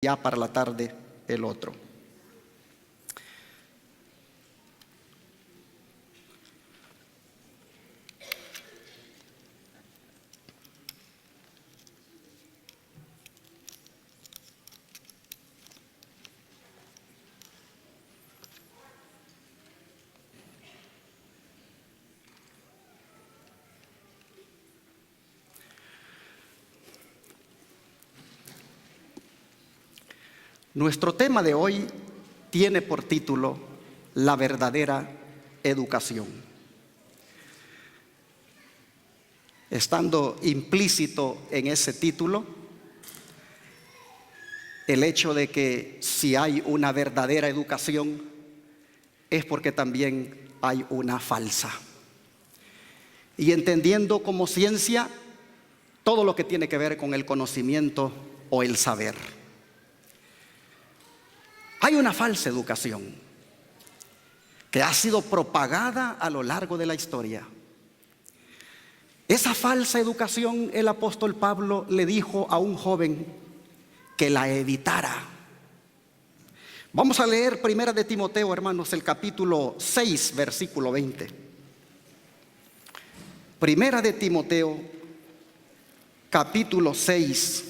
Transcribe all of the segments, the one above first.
ya para la tarde el otro. Nuestro tema de hoy tiene por título La verdadera educación. Estando implícito en ese título el hecho de que si hay una verdadera educación es porque también hay una falsa. Y entendiendo como ciencia todo lo que tiene que ver con el conocimiento o el saber. Hay una falsa educación que ha sido propagada a lo largo de la historia. Esa falsa educación, el apóstol Pablo le dijo a un joven que la evitara. Vamos a leer 1 de Timoteo, hermanos, el capítulo 6, versículo 20. 1 de Timoteo, capítulo 6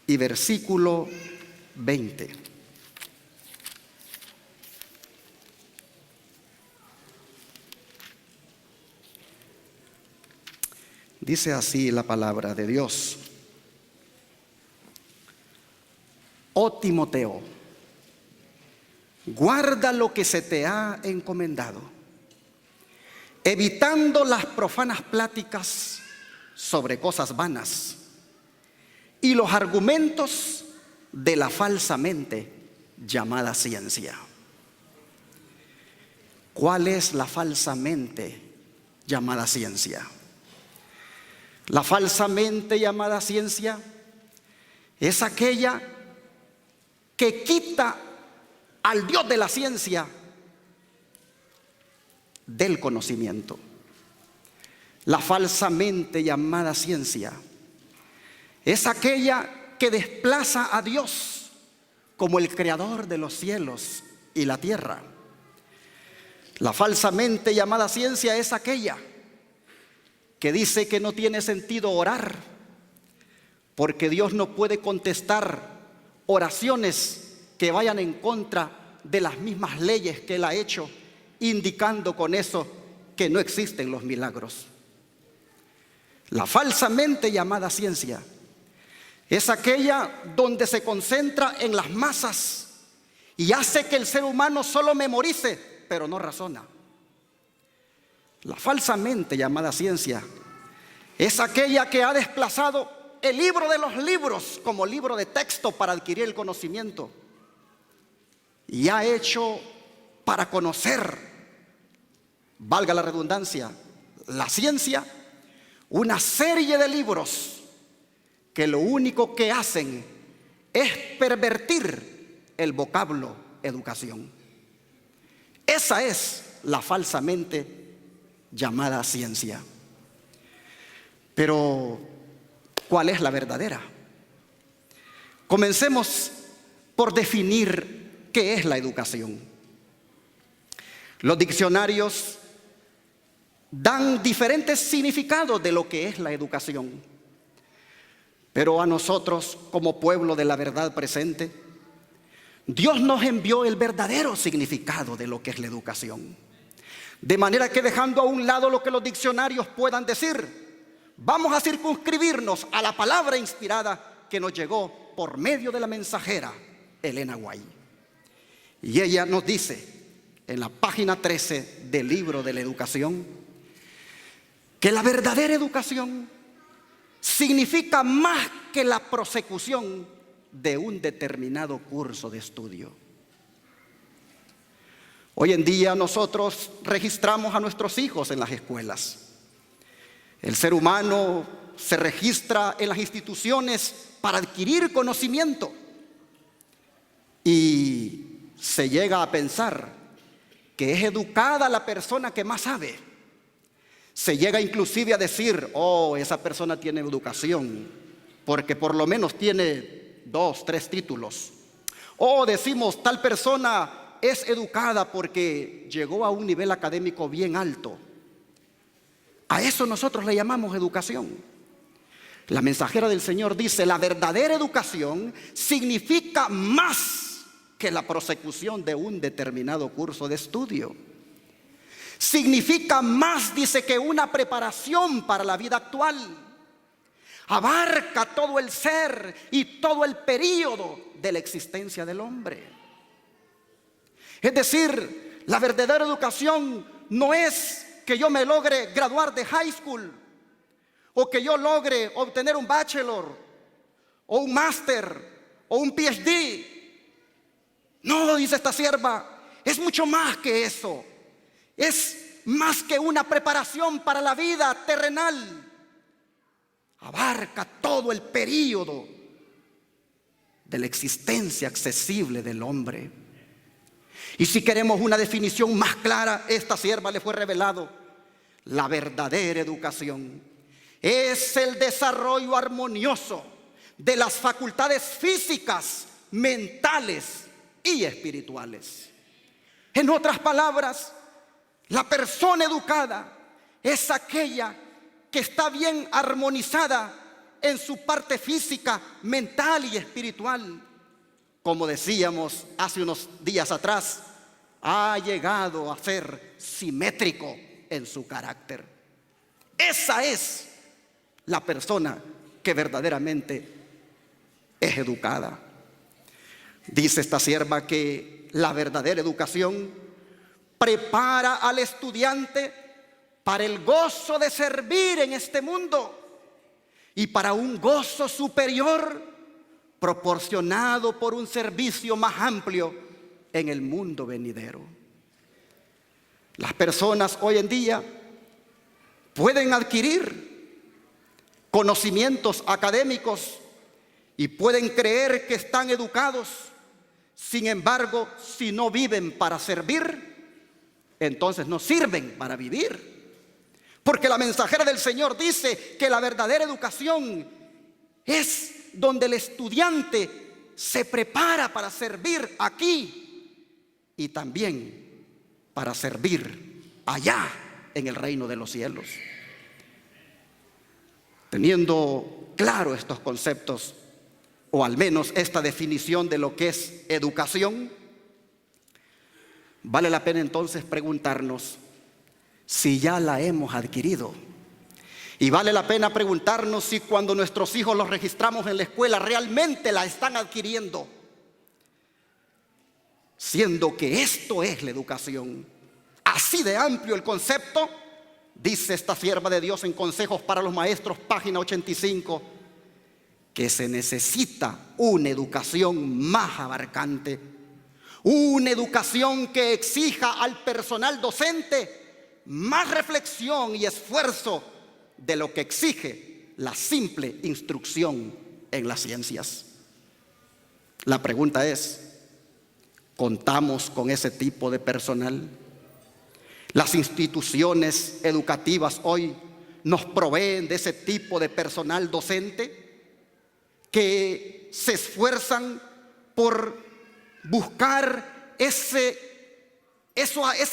y versículo 20. Dice así la palabra de Dios: Oh Timoteo, guarda lo que se te ha encomendado, evitando las profanas pláticas sobre cosas vanas y los argumentos de la falsamente llamada ciencia. ¿Cuál es la falsamente llamada ciencia? La falsamente llamada ciencia es aquella que quita al Dios de la ciencia del conocimiento. La falsamente llamada ciencia es aquella que desplaza a Dios como el creador de los cielos y la tierra. La falsamente llamada ciencia es aquella que dice que no tiene sentido orar porque Dios no puede contestar oraciones que vayan en contra de las mismas leyes que Él ha hecho, indicando con eso que no existen los milagros. La falsamente llamada ciencia es aquella donde se concentra en las masas y hace que el ser humano solo memorice, pero no razona. La falsamente llamada ciencia es aquella que ha desplazado el libro de los libros como libro de texto para adquirir el conocimiento y ha hecho para conocer, valga la redundancia, la ciencia, una serie de libros que lo único que hacen es pervertir el vocablo educación. Esa es la falsamente llamada ciencia. Pero, ¿cuál es la verdadera? Comencemos por definir qué es la educación. Los diccionarios dan diferentes significados de lo que es la educación. Pero a nosotros, como pueblo de la verdad presente, Dios nos envió el verdadero significado de lo que es la educación. De manera que, dejando a un lado lo que los diccionarios puedan decir, vamos a circunscribirnos a la palabra inspirada que nos llegó por medio de la mensajera Elena White. Y ella nos dice en la página 13 del libro de la educación que la verdadera educación significa más que la prosecución de un determinado curso de estudio. Hoy en día nosotros registramos a nuestros hijos en las escuelas. El ser humano se registra en las instituciones para adquirir conocimiento y se llega a pensar que es educada la persona que más sabe. Se llega inclusive a decir, oh, esa persona tiene educación porque por lo menos tiene 2, 3 títulos. O decimos, tal persona es educada porque llegó a un nivel académico bien alto. A eso nosotros le llamamos educación. La mensajera del Señor dice, la verdadera educación significa más que la prosecución de un determinado curso de estudio. Significa más, dice, que una preparación para la vida actual. Abarca todo el ser y todo el período de la existencia del hombre. Es decir, la verdadera educación no es que yo me logre graduar de high school, o que yo logre obtener un bachelor, o un máster, o un PhD. No, dice esta sierva, es mucho más que eso. Es más que una preparación para la vida terrenal. Abarca todo el período de la existencia accesible del hombre. Y si queremos una definición más clara, esta sierva le fue revelado: la verdadera educación es el desarrollo armonioso de las facultades físicas, mentales y espirituales. En otras palabras, la persona educada es aquella que está bien armonizada en su parte física, mental y espiritual. Como decíamos hace unos días atrás, ha llegado a ser simétrico en su carácter. Esa es la persona que verdaderamente es educada. Dice esta sierva que la verdadera educación prepara al estudiante para el gozo de servir en este mundo y para un gozo superior proporcionado por un servicio más amplio en el mundo venidero. Las personas hoy en día pueden adquirir conocimientos académicos y pueden creer que están educados. Sin embargo, si no viven para servir, entonces no sirven para vivir. Porque la mensajera del Señor dice que la verdadera educación es donde el estudiante se prepara para servir aquí y también para servir allá en el reino de los cielos. Teniendo claro estos conceptos, o al menos esta definición de lo que es educación, vale la pena entonces preguntarnos si ya la hemos adquirido. Y vale la pena preguntarnos si cuando nuestros hijos los registramos en la escuela realmente la están adquiriendo. Siendo que esto es la educación. Así de amplio el concepto, dice esta sierva de Dios en Consejos para los Maestros, página 85, que se necesita una educación más abarcante. Una educación que exija al personal docente más reflexión y esfuerzo de lo que exige la simple instrucción en las ciencias. La pregunta es, ¿contamos con ese tipo de personal? Las instituciones educativas hoy nos proveen de ese tipo de personal docente que se esfuerzan por buscar esa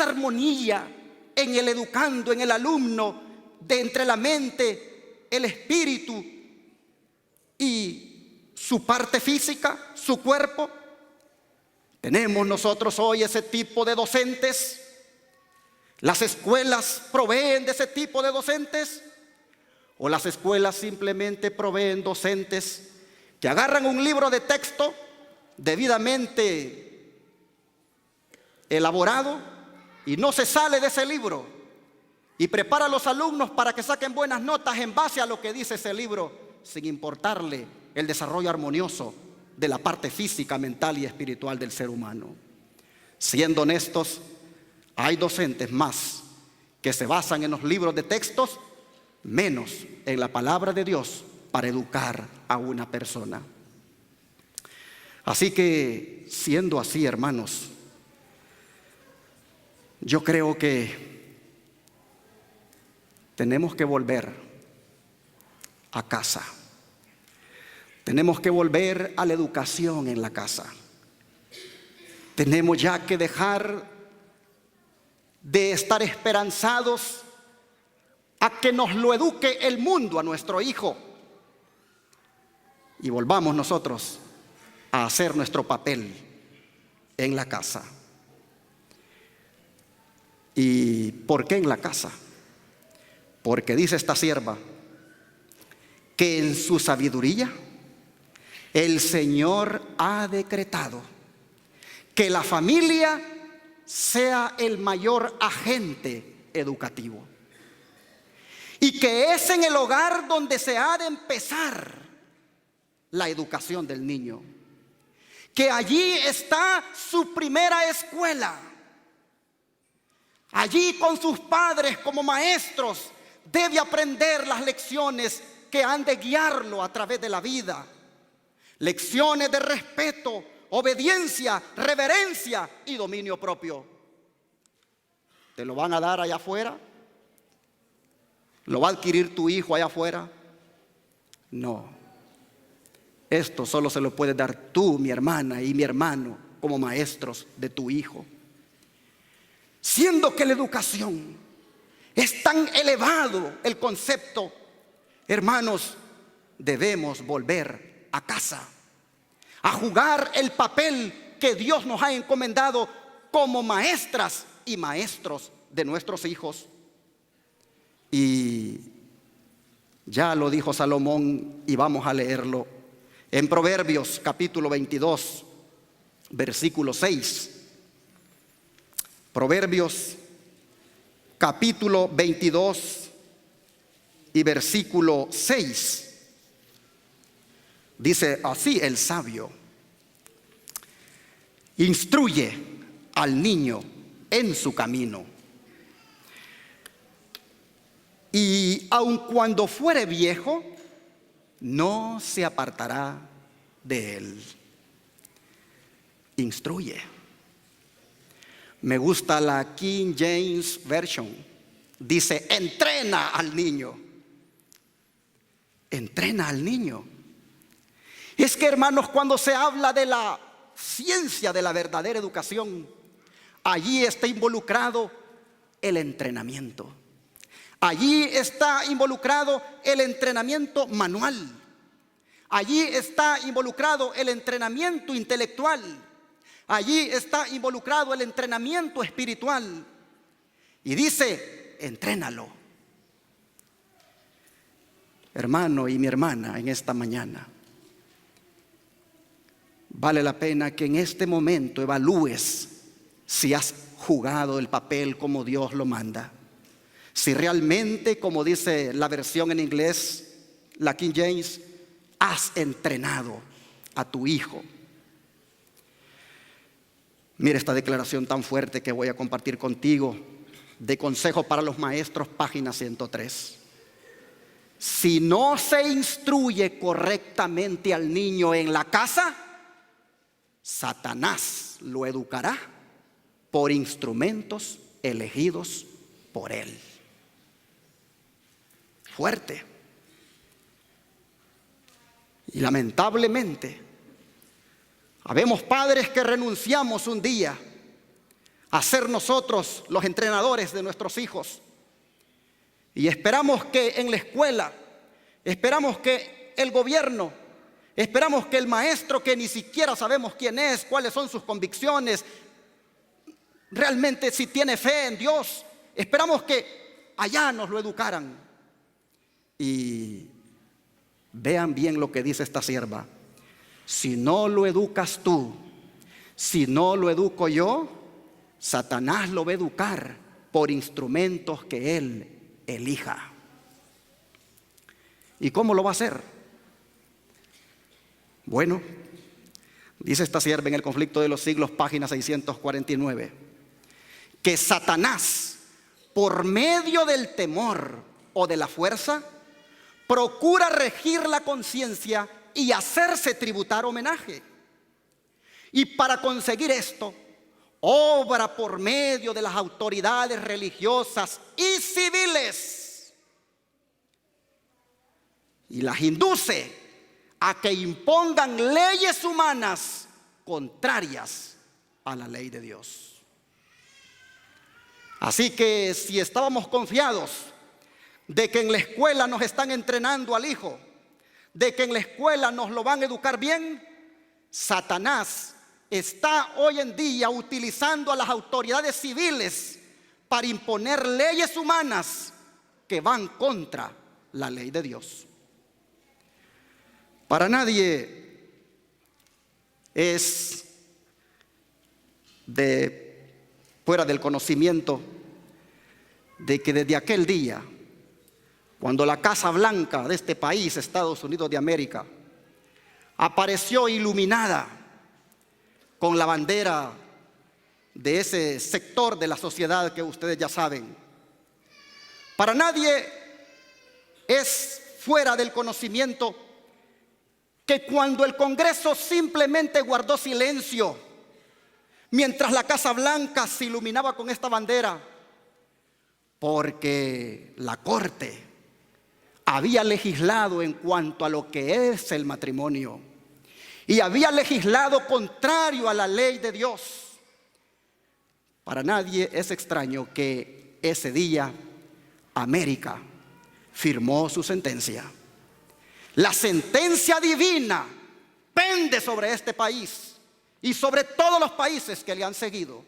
armonía en el educando, en el alumno, de entre la mente, el espíritu y su parte física, su cuerpo. Tenemos nosotros hoy ese tipo de docentes. ¿Las escuelas proveen de ese tipo de docentes? ¿O las escuelas simplemente proveen docentes que agarran un libro de texto debidamente elaborado y no se sale de ese libro y prepara a los alumnos para que saquen buenas notas en base a lo que dice ese libro, sin importarle el desarrollo armonioso de la parte física, mental y espiritual del ser humano? Siendo honestos, hay docentes más que se basan en los libros de textos, menos en la palabra de Dios para educar a una persona. Así que, siendo así, hermanos, yo creo que tenemos que volver a casa. Tenemos que volver a la educación en la casa. Tenemos ya que dejar de estar esperanzados a que nos lo eduque el mundo a nuestro hijo, y volvamos nosotros a hacer nuestro papel en la casa. ¿Y por qué en la casa? Porque dice esta sierva que en su sabiduría el Señor ha decretado que la familia sea el mayor agente educativo, y que es en el hogar donde se ha de empezar la educación del niño, que allí está su primera escuela. Allí, con sus padres como maestros, debe aprender las lecciones que han de guiarlo a través de la vida. Lecciones de respeto, obediencia, reverencia y dominio propio. ¿Te lo van a dar allá afuera? ¿Lo va a adquirir tu hijo allá afuera? No. Esto solo se lo puedes dar tú, mi hermana y mi hermano, como maestros de tu hijo. Siendo que la educación es tan elevado el concepto, hermanos, debemos volver a casa, a jugar el papel que Dios nos ha encomendado como maestras y maestros de nuestros hijos. Y ya lo dijo Salomón, y vamos a leerlo en Proverbios capítulo 22, versículo 6. Proverbios capítulo 22 y versículo 6. Dice así el sabio: instruye al niño en su camino, y aun cuando fuere viejo, no se apartará de él. Instruye. Me gusta la King James Version. Dice: entrena al niño. Entrena al niño. Es que, hermanos, cuando se habla de la ciencia de la verdadera educación, allí está involucrado el entrenamiento. Allí está involucrado el entrenamiento manual. Allí está involucrado el entrenamiento intelectual. Allí está involucrado el entrenamiento espiritual. Y dice: entrénalo. Hermano y mi hermana, en esta mañana, vale la pena que en este momento evalúes si has jugado el papel como Dios lo manda. Si realmente, como dice la versión en inglés, la King James, has entrenado a tu hijo. Mira esta declaración tan fuerte que voy a compartir contigo, de Consejo para los Maestros, página 103. Si no se instruye correctamente al niño en la casa, Satanás lo educará por instrumentos elegidos por él. Fuerte. Y lamentablemente, habemos padres que renunciamos un día a ser nosotros los entrenadores de nuestros hijos, y esperamos que en la escuela, esperamos que el gobierno, esperamos que el maestro, que ni siquiera sabemos quién es, cuáles son sus convicciones, realmente si tiene fe en Dios, esperamos que allá nos lo educaran. Y vean bien lo que dice esta sierva: si no lo educas tú, si no lo educo yo, Satanás lo va a educar por instrumentos que él elija. ¿Y cómo lo va a hacer? Bueno, dice esta sierva en El conflicto de los siglos, página 649, que Satanás, por medio del temor o de la fuerza, procura regir la conciencia y hacerse tributar homenaje. Y para conseguir esto, obra por medio de las autoridades religiosas y civiles, y las induce a que impongan leyes humanas contrarias a la ley de Dios. Así que si estábamos confiados de que en la escuela nos están entrenando al hijo, de que en la escuela nos lo van a educar bien, Satanás está hoy en día utilizando a las autoridades civiles para imponer leyes humanas que van contra la ley de Dios. Para nadie es fuera del conocimiento de que desde aquel día, cuando la Casa Blanca de este país, Estados Unidos de América, apareció iluminada con la bandera de ese sector de la sociedad que ustedes ya saben, para nadie es fuera del conocimiento que cuando el Congreso simplemente guardó silencio mientras la Casa Blanca se iluminaba con esta bandera, porque la Corte había legislado en cuanto a lo que es el matrimonio y había legislado contrario a la ley de Dios. Para nadie es extraño que ese día América firmó su sentencia. La sentencia divina pende sobre este país y sobre todos los países que le han seguido.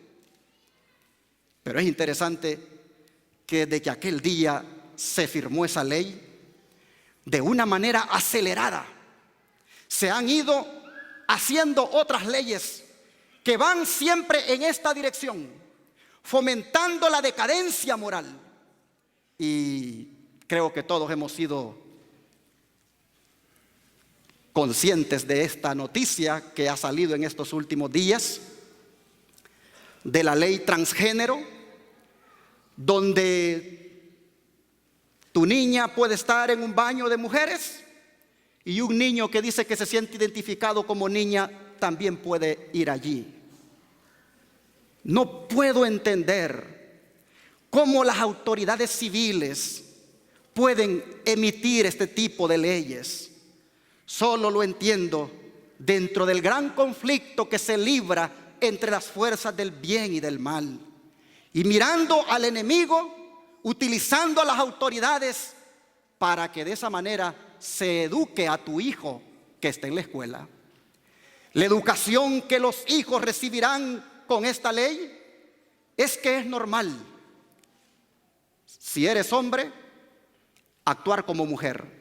Pero es interesante que desde aquel día se firmó esa ley de una manera acelerada. Se han ido haciendo otras leyes que van siempre en esta dirección, fomentando la decadencia moral. Y creo que todos hemos sido conscientes de esta noticia que ha salido en estos últimos días, de la ley transgénero, donde tu niña puede estar en un baño de mujeres y un niño que dice que se siente identificado como niña también puede ir allí. No puedo entender cómo las autoridades civiles pueden emitir este tipo de leyes. Solo lo entiendo dentro del gran conflicto que se libra entre las fuerzas del bien y del mal, y mirando al enemigo, utilizando a las autoridades para que de esa manera se eduque a tu hijo que está en la escuela. La educación que los hijos recibirán con esta ley es que es normal, si eres hombre, actuar como mujer.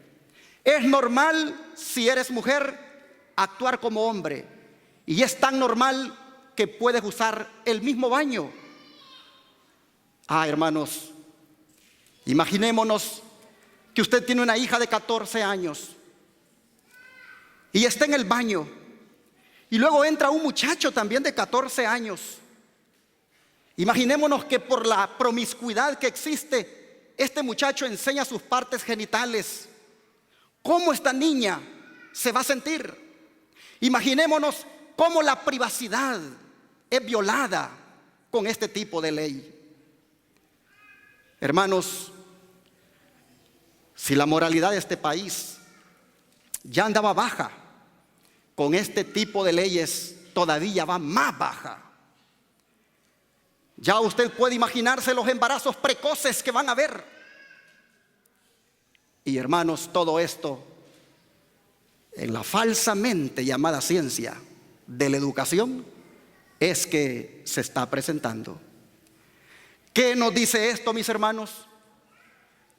Es normal, si eres mujer, actuar como hombre. Y es tan normal que puedes usar el mismo baño. Hermanos, imaginémonos que usted tiene una hija de 14 años y está en el baño, y luego entra un muchacho también de 14 años. Imaginémonos que por la promiscuidad que existe, este muchacho enseña sus partes genitales. ¿Cómo esta niña se va a sentir? Imaginémonos cómo la privacidad es violada con este tipo de ley. Hermanos, si la moralidad de este país ya andaba baja, con este tipo de leyes todavía va más baja. Ya usted puede imaginarse los embarazos precoces que van a haber. Y hermanos, todo esto en la falsamente llamada ciencia de la educación es que se está presentando. ¿Qué nos dice esto, mis hermanos?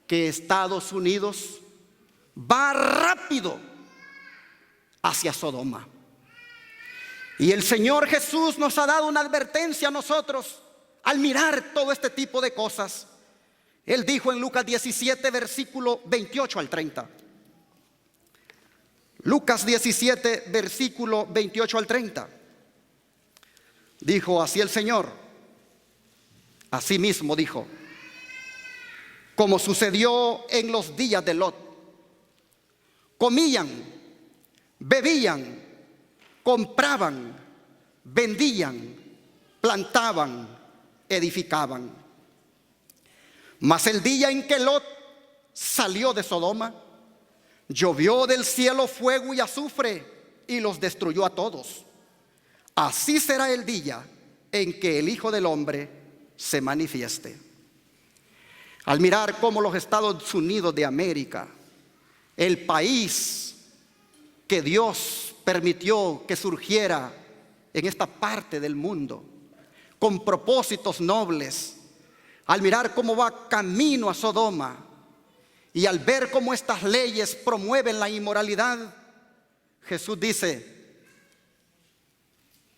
Que Estados Unidos va rápido hacia Sodoma. Y el Señor Jesús nos ha dado una advertencia a nosotros al mirar todo este tipo de cosas. Él dijo en Lucas 17, versículo 28 al 30. Lucas 17, versículo 28 al 30. Dijo así el Señor. Así mismo dijo: como sucedió en los días de Lot. Comían, bebían, compraban, vendían, plantaban, edificaban. Mas el día en que Lot salió de Sodoma, Llovió del cielo fuego y azufre y los destruyó a todos. Así será el día en que el Hijo del Hombre se manifieste. Al mirar cómo los Estados Unidos de América, el país que Dios permitió que surgiera en esta parte del mundo, con propósitos nobles, al mirar cómo va camino a Sodoma y al ver cómo estas leyes promueven la inmoralidad, Jesús dice: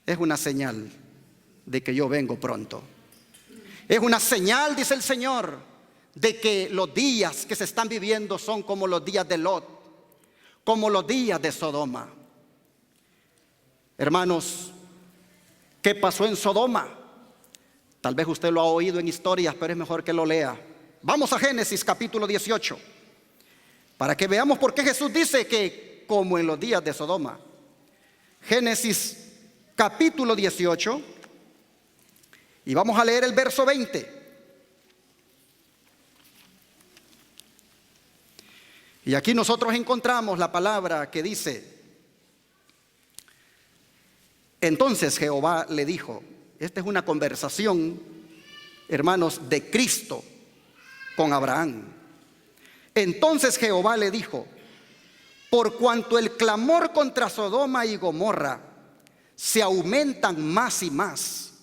es una señal de que yo vengo pronto. Es una señal, dice el Señor, de que los días que se están viviendo son como los días de Lot, como los días de Sodoma. Hermanos, ¿qué pasó en Sodoma? Tal vez usted lo ha oído en historias, pero es mejor que lo lea. Vamos a Génesis capítulo 18, para que veamos por qué Jesús dice que como en los días de Sodoma. Génesis capítulo 18, y vamos a leer el verso 20. Y aquí nosotros encontramos la palabra que dice: entonces Jehová le dijo. Esta es una conversación, hermanos, de Cristo con Abraham. Entonces Jehová le dijo: por cuanto el clamor contra Sodoma y Gomorra se aumentan más y más,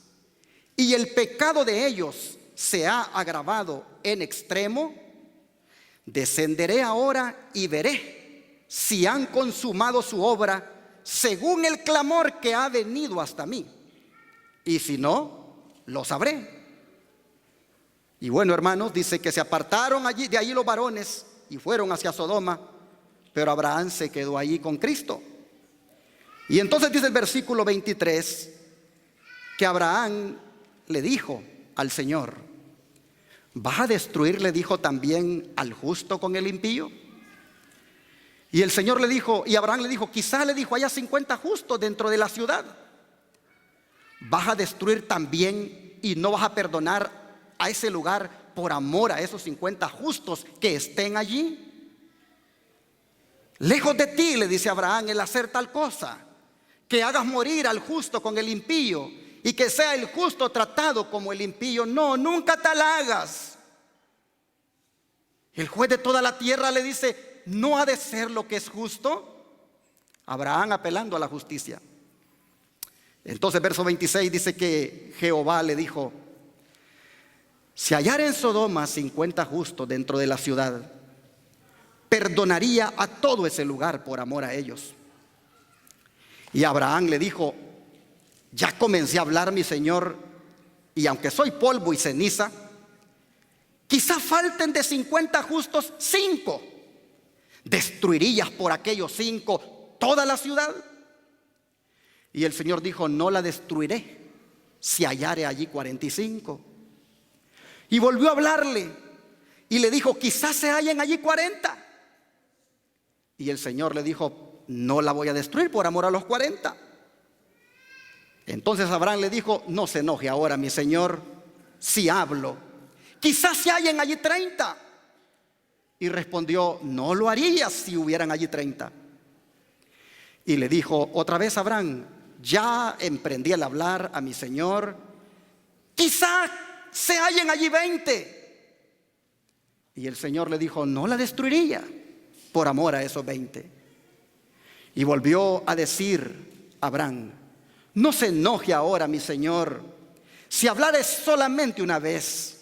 y el pecado de ellos se ha agravado en extremo, descenderé ahora y veré si han consumado su obra según el clamor que ha venido hasta mí. Y si no, lo sabré. Y bueno, hermanos, dice que se apartaron de allí los varones y fueron hacia Sodoma, pero Abraham se quedó allí con Cristo. Y entonces dice el versículo 23 que Abraham le dijo al Señor: ¿vas a destruir, le dijo, también al justo con el impío? Y el Señor le dijo, y Abraham le dijo: quizá, le dijo, haya 50 justos dentro de la ciudad. ¿Vas a destruir también y no vas a perdonar a ese lugar por amor a esos 50 justos que estén allí? Lejos de ti, le dice Abraham, el hacer tal cosa, que hagas morir al justo con el impío y que sea el justo tratado como el impío. No, nunca tal hagas. El juez de toda la tierra le dice: ¿no ha de ser lo que es justo? Abraham apelando a la justicia. Entonces verso 26 dice que Jehová le dijo: si hallara en Sodoma 50 justos dentro de la ciudad, perdonaría a todo ese lugar por amor a ellos. Y Abraham le dijo: ya comencé a hablar, mi Señor, y aunque soy polvo y ceniza, quizá falten de 50 justos 5. ¿Destruirías por aquellos 5 toda la ciudad? Y el Señor dijo: no la destruiré si hallare allí 45. Y volvió a hablarle y le dijo: quizás se hallen allí 40. Y el Señor le dijo: no la voy a destruir por amor a los 40. Entonces Abraham le dijo: no se enoje ahora, mi Señor, si hablo, quizás se hallen allí 30. Y respondió: no lo haría si hubieran allí 30. Y le dijo otra vez Abraham: ya emprendí el hablar a mi Señor, quizás se hallen allí 20. Y el Señor le dijo: no la destruiría por amor a esos 20. Y volvió a decir Abraham: no se enoje ahora, mi Señor, si hablares solamente una vez,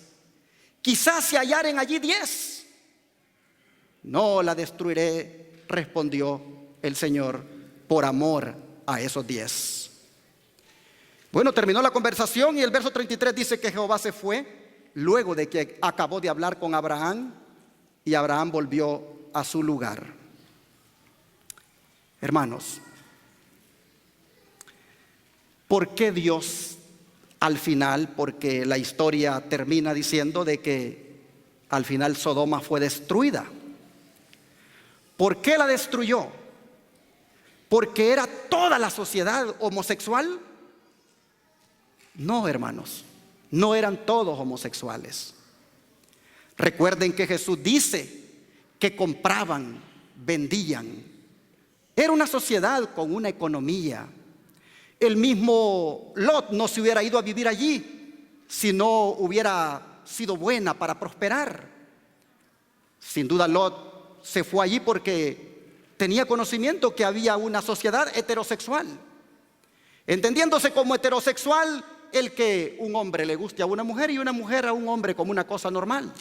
quizás se hallaren allí 10. No la destruiré, respondió el Señor, por amor a esos 10. Bueno, terminó la conversación y el verso 33 dice que Jehová se fue luego de que acabó de hablar con Abraham, y Abraham volvió a su lugar. Hermanos, ¿por qué Dios al final? Porque la historia termina diciendo de que al final Sodoma fue destruida. ¿Por qué la destruyó? ¿Porque era toda la sociedad homosexual? No, hermanos, no eran todos homosexuales. Recuerden que Jesús dice que compraban vendían. Era una sociedad con una economía. El mismo Lot no se hubiera ido a vivir allí si no hubiera sido buena para prosperar. Sin duda Lot se fue allí porque tenía conocimiento que había una sociedad heterosexual, entendiéndose como heterosexual el que un hombre le guste a una mujer y una mujer a un hombre como una cosa normal.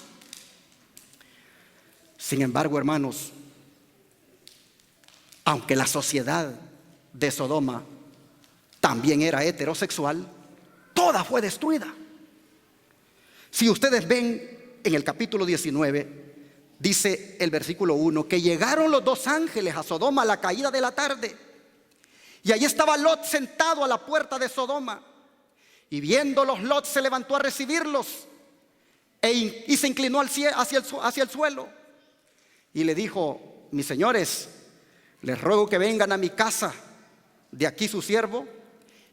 Sin embargo, hermanos, aunque la sociedad de Sodoma también era heterosexual, toda fue destruida. Si ustedes ven en el capítulo 19, dice el versículo 1, que llegaron los dos ángeles a Sodoma a la caída de la tarde. Y allí estaba Lot sentado a la puerta de Sodoma. Y viéndolos, Lot se levantó a recibirlos y se inclinó hacia el suelo. Y le dijo: mis señores, les ruego que vengan a mi casa, de aquí su siervo,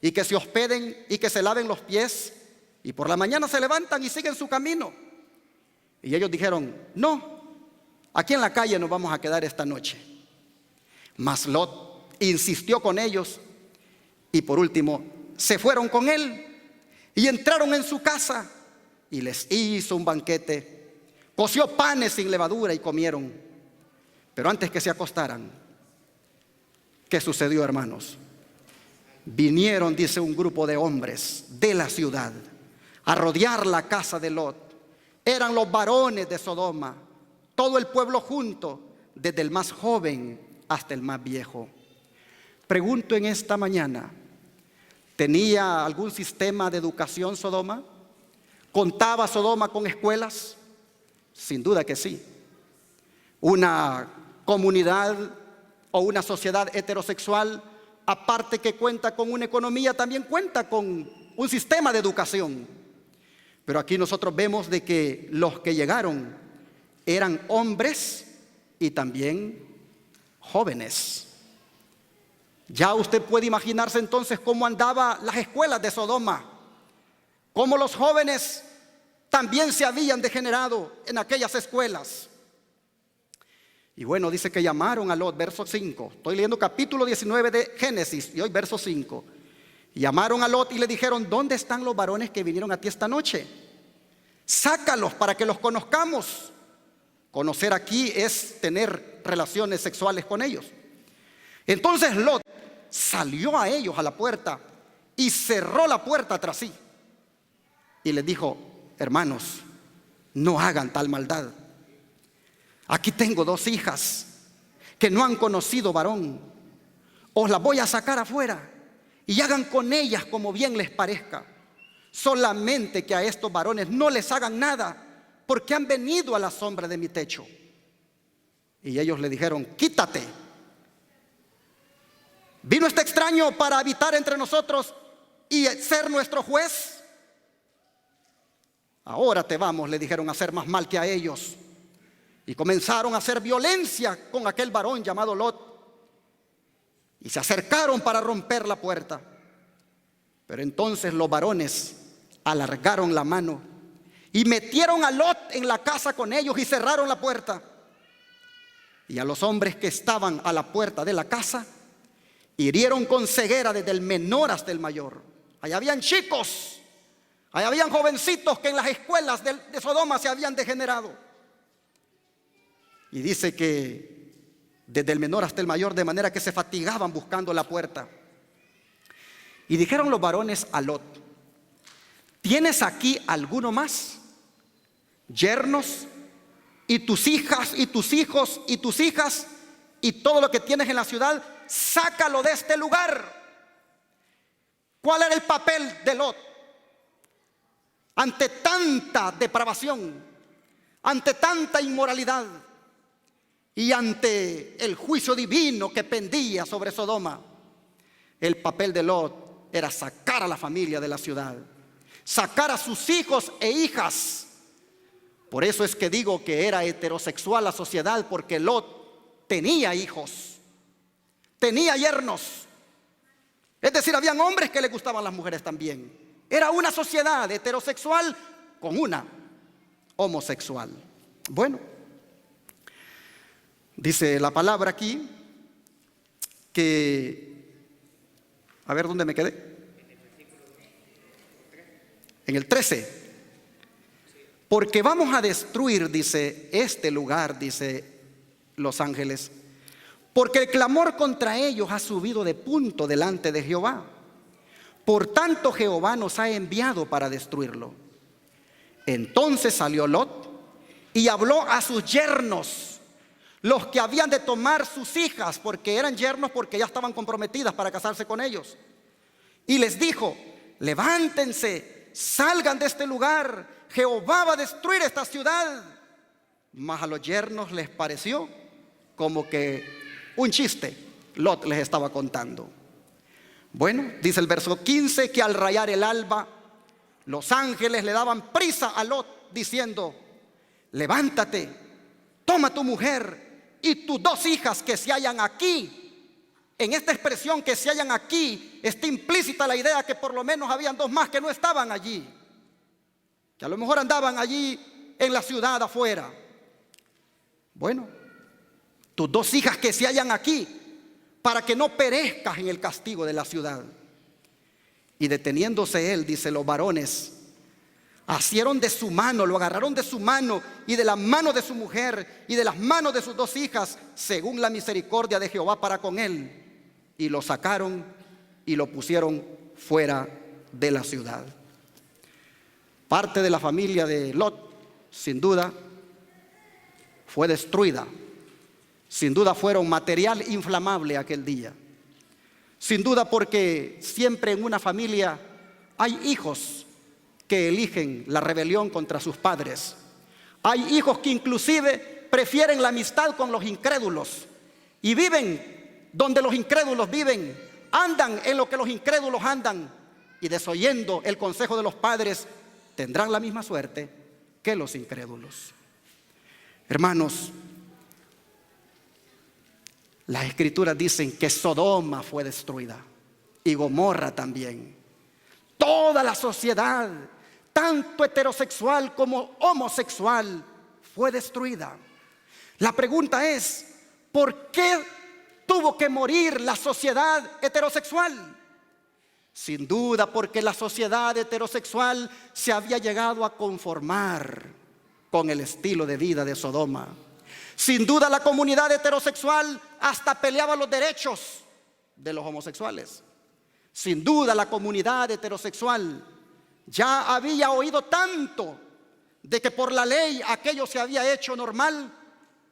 y que se hospeden y que se laven los pies, y por la mañana se levantan y siguen su camino. Y ellos dijeron: no, aquí en la calle nos vamos a quedar esta noche. Mas Lot insistió con ellos, y por último se fueron con él y entraron en su casa, y les hizo un banquete, coció panes sin levadura y comieron. Pero antes que se acostaran, ¿qué sucedió, hermanos? Vinieron, dice, un grupo de hombres de la ciudad a rodear la casa de Lot. Eran los varones de Sodoma, todo el pueblo junto, desde el más joven hasta el más viejo. Pregunto en esta mañana, ¿tenía algún sistema de educación Sodoma? ¿Contaba Sodoma con escuelas? Sin duda que sí. Una comunidad o una sociedad heterosexual, aparte que cuenta con una economía, también cuenta con un sistema de educación. Pero aquí nosotros vemos de que los que llegaron eran hombres y también jóvenes. Ya usted puede imaginarse entonces cómo andaban las escuelas de Sodoma, cómo los jóvenes también se habían degenerado en aquellas escuelas. Y bueno, dice que llamaron a Lot, verso 5. Estoy leyendo capítulo 19 de Génesis y hoy verso 5. Llamaron a Lot y le dijeron: ¿dónde están los varones que vinieron a ti esta noche? Sácalos para que los conozcamos. Conocer aquí es tener relaciones sexuales con ellos. Entonces Lot salió a ellos a la puerta y cerró la puerta tras sí. Y les dijo: hermanos, no hagan tal maldad. Aquí tengo 2 hijas que no han conocido varón. Os las voy a sacar afuera y hagan con ellas como bien les parezca. Solamente que a estos varones no les hagan nada, porque han venido a la sombra de mi techo. Y ellos le dijeron: quítate. ¿Vino este extraño para habitar entre nosotros y ser nuestro juez? Ahora te vamos, le dijeron, a hacer más mal que a ellos. Y comenzaron a hacer violencia con aquel varón llamado Lot. Y se acercaron para romper la puerta. Pero entonces los varones alargaron la mano y metieron a Lot en la casa con ellos y cerraron la puerta. Y a los hombres que estaban a la puerta de la casa hirieron con ceguera desde el menor hasta el mayor. Allá habían chicos, allá habían jovencitos que en las escuelas de Sodoma se habían degenerado. Y dice que desde el menor hasta el mayor, de manera que se fatigaban buscando la puerta. Y dijeron los varones a Lot: ¿tienes aquí alguno más? Yernos, y tus hijas, y tus hijos, y tus hijas, y todo lo que tienes en la ciudad, sácalo de este lugar. ¿Cuál era el papel de Lot ante tanta depravación, ante tanta inmoralidad y ante el juicio divino que pendía sobre Sodoma? El papel de Lot era sacar a la familia de la ciudad, sacar a sus hijos e hijas. Por eso es que digo que era heterosexual la sociedad, porque Lot tenía hijos, tenía yernos. Es decir, habían hombres que le gustaban las mujeres también. Era una sociedad heterosexual con una homosexual. Bueno, Dice la palabra aquí que, a ver dónde me quedé. En el 13. Porque vamos a destruir, dice, este lugar, dice los ángeles, porque el clamor contra ellos ha subido de punto delante de Jehová. Por tanto, Jehová nos ha enviado para destruirlo. Entonces salió Lot y habló a sus yernos, los que habían de tomar sus hijas, porque eran yernos, porque ya estaban comprometidas para casarse con ellos. Y les dijo: levántense, salgan de este lugar, Jehová va a destruir esta ciudad. Mas a los yernos les pareció como que un chiste Lot les estaba contando. Bueno, dice el verso 15, que al rayar el alba, los ángeles le daban prisa a Lot, diciendo: levántate, toma tu mujer y tus 2 hijas que se hallan aquí. En esta expresión, que se hallan aquí, está implícita la idea que por lo menos habían 2 más que no estaban allí, que a lo mejor andaban allí en la ciudad afuera. Bueno, tus 2 hijas que se hallan aquí, para que no perezcas en el castigo de la ciudad. Y deteniéndose él, dice, los varones asieron de su mano, lo agarraron de su mano y de la mano de su mujer y de las manos de sus 2 hijas, según la misericordia de Jehová para con él, y lo sacaron y lo pusieron fuera de la ciudad. Parte de la familia de Lot, sin duda, fue destruida. Sin duda fueron material inflamable aquel día. Sin duda, porque siempre en una familia hay hijos que eligen la rebelión contra sus padres. Hay hijos que inclusive prefieren la amistad con los incrédulos y viven donde los incrédulos viven, andan en lo que los incrédulos andan, y desoyendo el consejo de los padres tendrán la misma suerte que los incrédulos. Hermanos, las escrituras dicen que Sodoma fue destruida y Gomorra también. Toda la sociedad, tanto heterosexual como homosexual, fue destruida. La pregunta es: ¿por qué tuvo que morir la sociedad heterosexual? Sin duda porque la sociedad heterosexual se había llegado a conformar con el estilo de vida de Sodoma. Sin duda la comunidad heterosexual hasta peleaba los derechos de los homosexuales. Sin duda la comunidad heterosexual ya había oído tanto de que por la ley aquello se había hecho normal,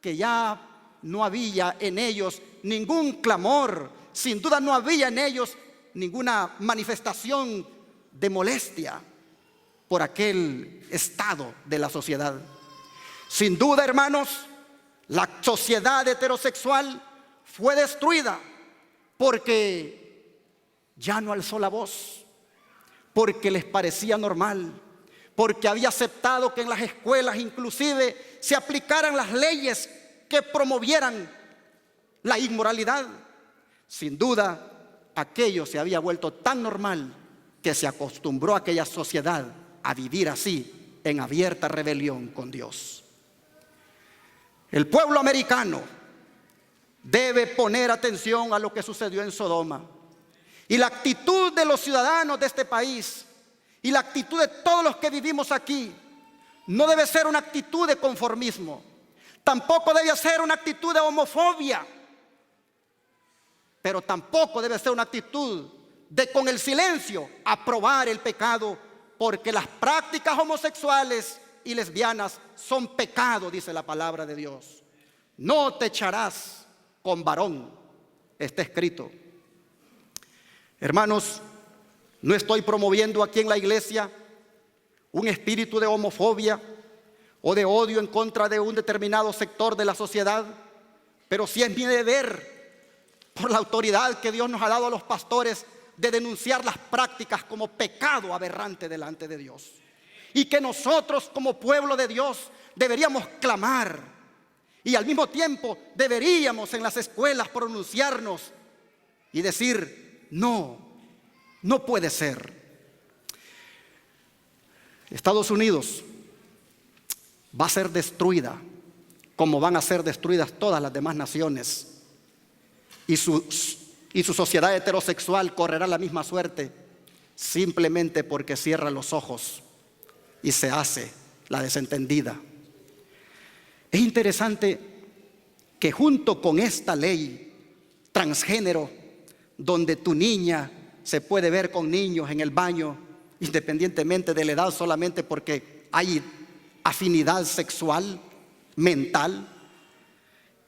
que ya no había en ellos ningún clamor. Sin duda no había en ellos ninguna manifestación de molestia por aquel estado de la sociedad. Sin duda, hermanos, la sociedad heterosexual fue destruida porque ya no alzó la voz, porque les parecía normal, porque había aceptado que en las escuelas inclusive se aplicaran las leyes que promovieran la inmoralidad. Sin duda, aquello se había vuelto tan normal que se acostumbró a aquella sociedad a vivir así, en abierta rebelión con Dios. El pueblo americano debe poner atención a lo que sucedió en Sodoma. Y la actitud de los ciudadanos de este país y la actitud de todos los que vivimos aquí no debe ser una actitud de conformismo. Tampoco debe ser una actitud de homofobia. Pero tampoco debe ser una actitud de, con el silencio, aprobar el pecado, porque las prácticas homosexuales y lesbianas son pecado, dice la palabra de Dios. No te echarás con varón, está escrito. Hermanos, no estoy promoviendo aquí en la iglesia un espíritu de homofobia o de odio en contra de un determinado sector de la sociedad, pero sí es mi deber, por la autoridad que Dios nos ha dado a los pastores, de denunciar las prácticas como pecado aberrante delante de Dios. Y que nosotros como pueblo de Dios deberíamos clamar, y al mismo tiempo deberíamos en las escuelas pronunciarnos y decir: no, no puede ser. Estados Unidos va a ser destruida como van a ser destruidas todas las demás naciones. Y su sociedad heterosexual correrá la misma suerte, simplemente porque cierra los ojos y se hace la desentendida. Es interesante que junto con esta ley transgénero, donde tu niña se puede ver con niños en el baño, independientemente de la edad, solamente porque hay afinidad sexual, mental.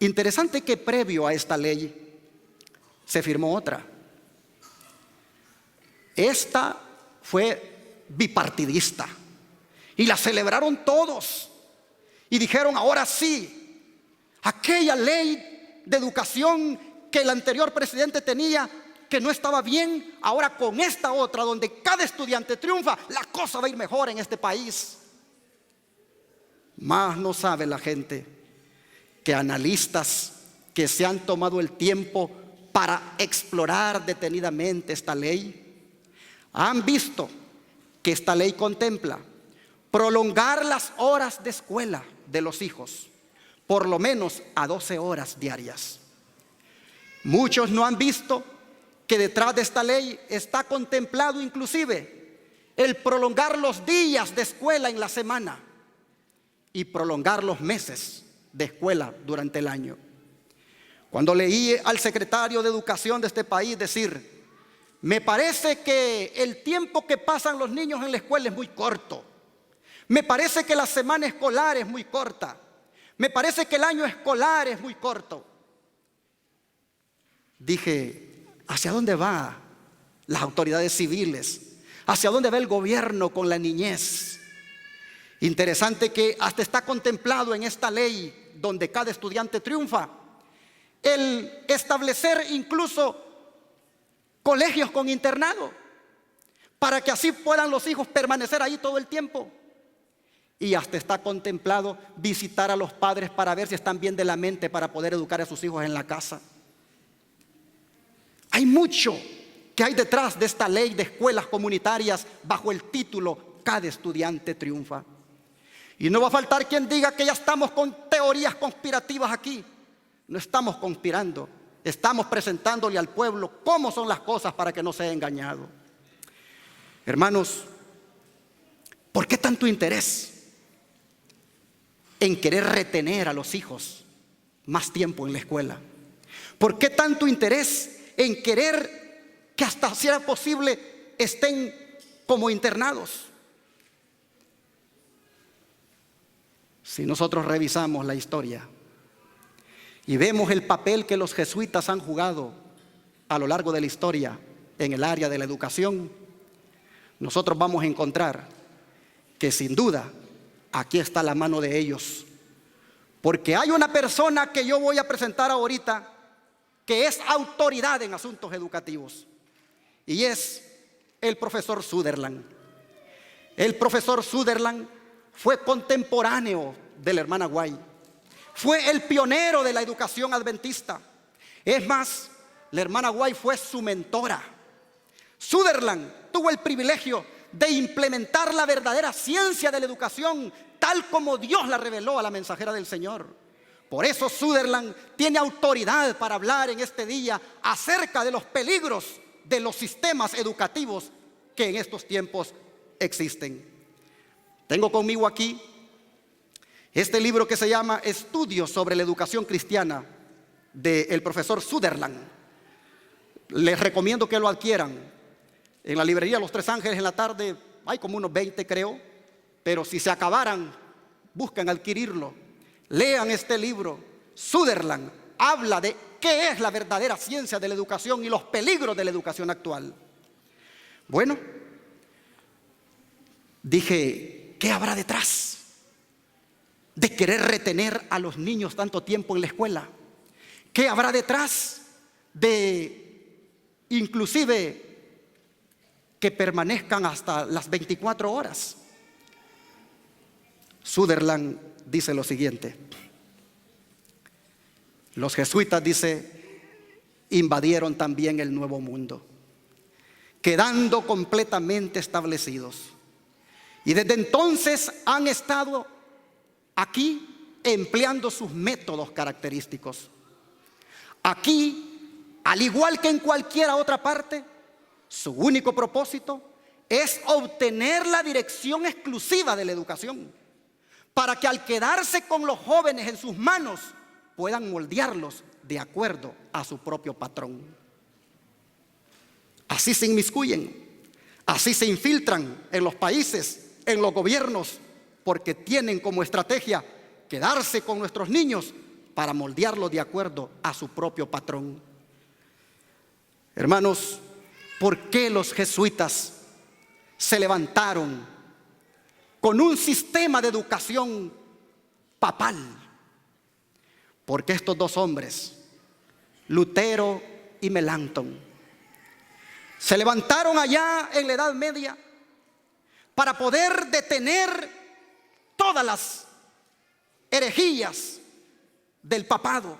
Interesante que previo a esta ley se firmó otra. Esta fue bipartidista y la celebraron todos y dijeron: ahora sí, aquella ley de educación que el anterior presidente tenía, que no estaba bien, ahora con esta otra, donde cada estudiante triunfa, la cosa va a ir mejor en este país. Más no sabe la gente que analistas que se han tomado el tiempo para explorar detenidamente esta ley, han visto que esta ley contempla prolongar las horas de escuela de los hijos, por lo menos a 12 horas diarias. Muchos no han visto que detrás de esta ley está contemplado inclusive el prolongar los días de escuela en la semana y prolongar los meses de escuela durante el año. Cuando leí al secretario de Educación de este país decir: me parece que el tiempo que pasan los niños en la escuela es muy corto, me parece que la semana escolar es muy corta, me parece que el año escolar es muy corto, dije: ¿hacia dónde van las autoridades civiles? ¿Hacia dónde va el gobierno con la niñez? Interesante que hasta está contemplado en esta ley, donde cada estudiante triunfa, el establecer incluso colegios con internado, para que así puedan los hijos permanecer ahí todo el tiempo. Y hasta está contemplado visitar a los padres para ver si están bien de la mente, para poder educar a sus hijos en la casa. Hay mucho que hay detrás de esta ley de escuelas comunitarias bajo el título Cada estudiante triunfa. Y no va a faltar quien diga que ya estamos con teorías conspirativas aquí. No estamos conspirando, estamos presentándole al pueblo cómo son las cosas para que no sea engañado. Hermanos, ¿por qué tanto interés en querer retener a los hijos más tiempo en la escuela? ¿Por qué tanto interés en querer que hasta si era posible estén como internados? Si nosotros revisamos la historia y vemos el papel que los jesuitas han jugado a lo largo de la historia en el área de la educación, nosotros vamos a encontrar que sin duda aquí está la mano de ellos. Porque hay una persona que yo voy a presentar ahorita que es autoridad en asuntos educativos, y es el profesor Sutherland. El profesor Sutherland fue contemporáneo de la hermana White, fue el pionero de la educación adventista. Es más, la hermana White fue su mentora. Sutherland tuvo el privilegio de implementar la verdadera ciencia de la educación tal como Dios la reveló a la mensajera del Señor. Por eso Sutherland tiene autoridad para hablar en este día acerca de los peligros de los sistemas educativos que en estos tiempos existen. Tengo conmigo aquí este libro que se llama Estudios sobre la educación cristiana, del profesor Sutherland. Les recomiendo que lo adquieran. En la librería Los Tres Ángeles en la tarde hay como unos 20 creo, pero si se acabaran, buscan adquirirlo. Lean este libro. Sutherland habla de qué es la verdadera ciencia de la educación y los peligros de la educación actual. Bueno, dije, ¿qué habrá detrás de querer retener a los niños tanto tiempo en la escuela? ¿Qué habrá detrás de inclusive que permanezcan hasta las 24 horas? Sutherland dice lo siguiente: los jesuitas, dice, invadieron también el Nuevo Mundo, quedando completamente establecidos. Y desde entonces han estado aquí empleando sus métodos característicos. Aquí, al igual que en cualquier otra parte, su único propósito es obtener la dirección exclusiva de la educación, para que al quedarse con los jóvenes en sus manos, puedan moldearlos de acuerdo a su propio patrón. Así se inmiscuyen, así se infiltran en los países, en los gobiernos, porque tienen como estrategia quedarse con nuestros niños para moldearlos de acuerdo a su propio patrón. Hermanos, ¿por qué los jesuitas se levantaron con un sistema de educación papal? Porque estos dos hombres, Lutero y Melanchthon, se levantaron allá en la Edad Media para poder detener todas las herejías del papado,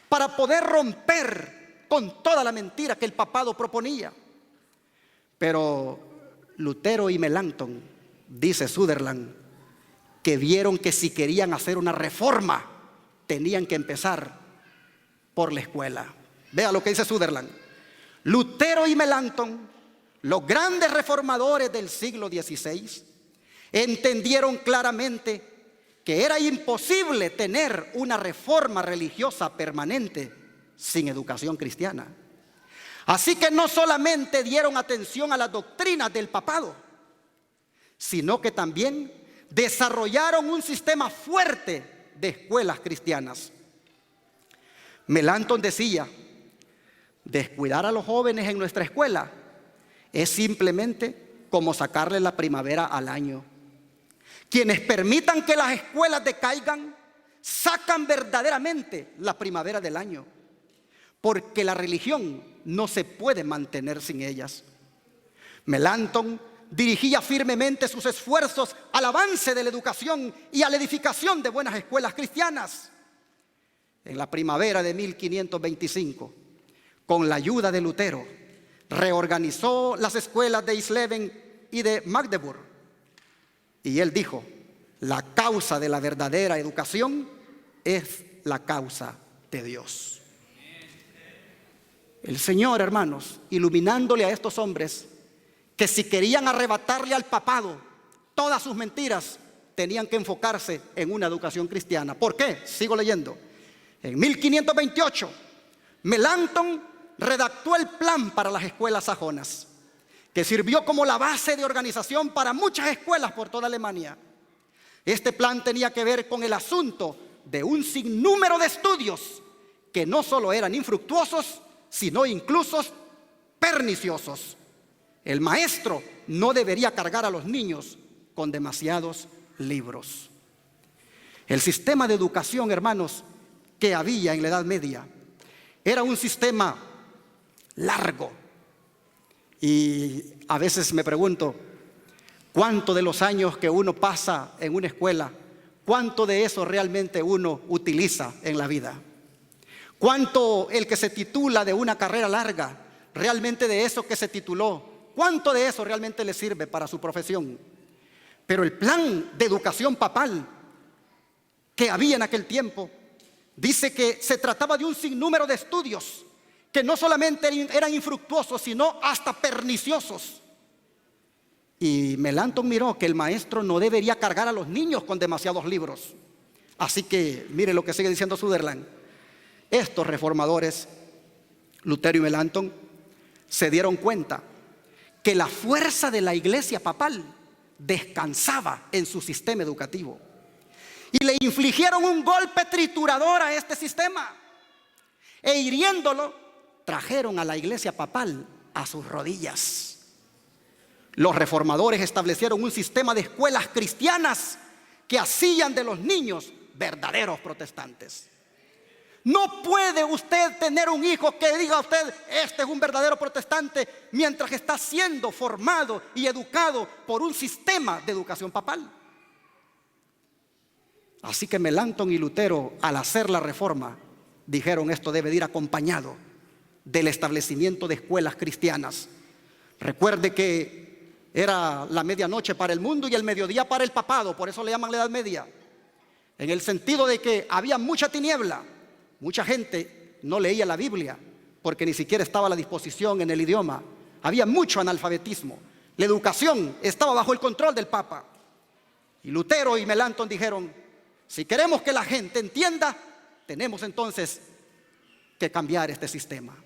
para poder romper con toda la mentira que el papado proponía. Pero Lutero y Melanchthon, dice Sutherland, que vieron que si querían hacer una reforma, tenían que empezar por la escuela. Vea lo que dice Sutherland. Lutero y Melanchthon, los grandes reformadores del siglo XVI, entendieron claramente que era imposible tener una reforma religiosa permanente sin educación cristiana. Así que no solamente dieron atención a las doctrinas del papado, sino que también desarrollaron un sistema fuerte de escuelas cristianas. Melanchthon decía: descuidar a los jóvenes en nuestra escuela es simplemente como sacarle la primavera al año. Quienes permitan que las escuelas decaigan, sacan verdaderamente la primavera del año, porque la religión no se puede mantener sin ellas. Melanchthon dirigía firmemente sus esfuerzos al avance de la educación y a la edificación de buenas escuelas cristianas. En la primavera de 1525, con la ayuda de Lutero, reorganizó las escuelas de Eisleben y de Magdeburg. Y él dijo: la causa de la verdadera educación es la causa de Dios. El Señor, hermanos, iluminándole a estos hombres que si querían arrebatarle al papado todas sus mentiras, tenían que enfocarse en una educación cristiana. ¿Por qué? Sigo leyendo. En 1528, Melanchthon redactó el plan para las escuelas sajonas, que sirvió como la base de organización para muchas escuelas por toda Alemania. Este plan tenía que ver con el asunto de un sinnúmero de estudios que no solo eran infructuosos, sino incluso perniciosos. El maestro no debería cargar a los niños con demasiados libros. El sistema de educación, hermanos, que había en la Edad Media era un sistema largo. Y a veces me pregunto, ¿cuánto de los años que uno pasa en una escuela, cuánto de eso realmente uno utiliza en la vida? ¿Cuánto el que se titula de una carrera larga, realmente de eso que se tituló, cuánto de eso realmente le sirve para su profesión? Pero el plan de educación papal que había en aquel tiempo dice que se trataba de un sinnúmero de estudios que no solamente eran infructuosos, sino hasta perniciosos. Y Melanchthon miró que el maestro no debería cargar a los niños con demasiados libros. Así que mire lo que sigue diciendo Sutherland. Estos reformadores, Lutero y Melanchthon, se dieron cuenta que la fuerza de la iglesia papal descansaba en su sistema educativo. Y le infligieron un golpe triturador a este sistema. E hiriéndolo, trajeron a la iglesia papal a sus rodillas. Los reformadores establecieron un sistema de escuelas cristianas que hacían de los niños verdaderos protestantes. No puede usted tener un hijo que diga a usted: este es un verdadero protestante, mientras está siendo formado y educado por un sistema de educación papal. Así que Melanchthon y Lutero, al hacer la reforma, dijeron: esto debe de ir acompañado del establecimiento de escuelas cristianas. Recuerde que era la medianoche para el mundo y el mediodía para el papado, por eso le llaman la Edad Media. en el sentido de que había mucha tiniebla. Mucha gente no leía la Biblia porque ni siquiera estaba a la disposición en el idioma. Había mucho analfabetismo. La educación estaba bajo el control del Papa. Y Lutero y Melanchthon dijeron: si queremos que la gente entienda, tenemos entonces que cambiar este sistema.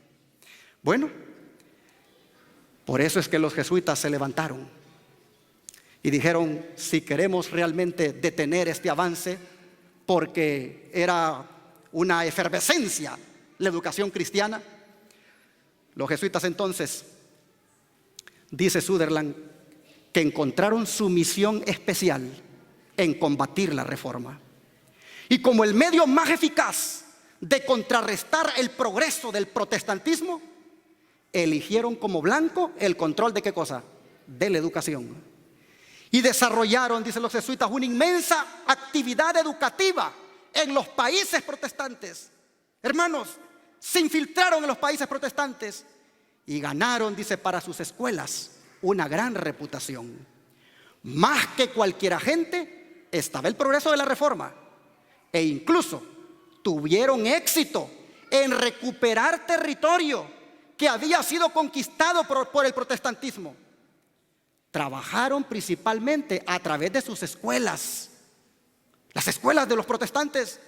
Bueno, por eso es que los jesuitas se levantaron y dijeron: si queremos realmente detener este avance, porque era una efervescencia la educación cristiana, los jesuitas entonces, dice Sutherland, que encontraron su misión especial en combatir la reforma. Y como el medio más eficaz de contrarrestar el progreso del protestantismo, eligieron como blanco el control de ¿qué cosa? De la educación. Y desarrollaron, dicen los jesuitas, una inmensa actividad educativa en los países protestantes. Hermanos, se infiltraron en los países protestantes y ganaron, dice, para sus escuelas una gran reputación. Más que cualquier agente, estaba el progreso de la reforma. E incluso tuvieron éxito en recuperar territorio que había sido conquistado por el protestantismo. Trabajaron principalmente a través de sus escuelas, las escuelas de los protestantes,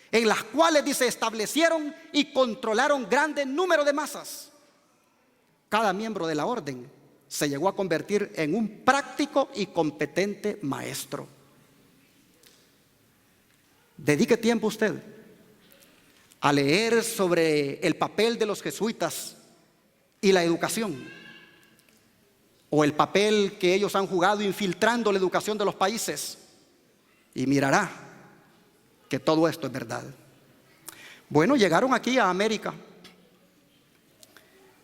en las cuales, dice, establecieron y controlaron grandes números de masas. Cada miembro de la orden se llegó a convertir en un práctico y competente maestro. Dedique tiempo usted a leer sobre el papel de los jesuitas y la educación, o el papel que ellos han jugado infiltrando la educación de los países, y mirará que todo esto es verdad. Bueno, llegaron aquí a América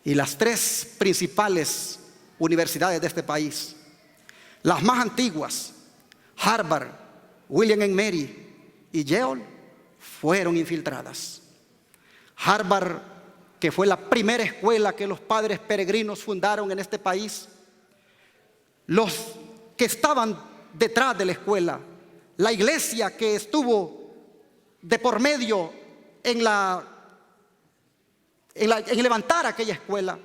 y las tres principales universidades de este país, las más antiguas, Harvard, William & Mary y Yale, fueron infiltradas. Harvard, que fue la primera escuela que los padres peregrinos fundaron en este país, los que estaban detrás de la escuela, la iglesia que estuvo de por medio en levantar aquella escuela,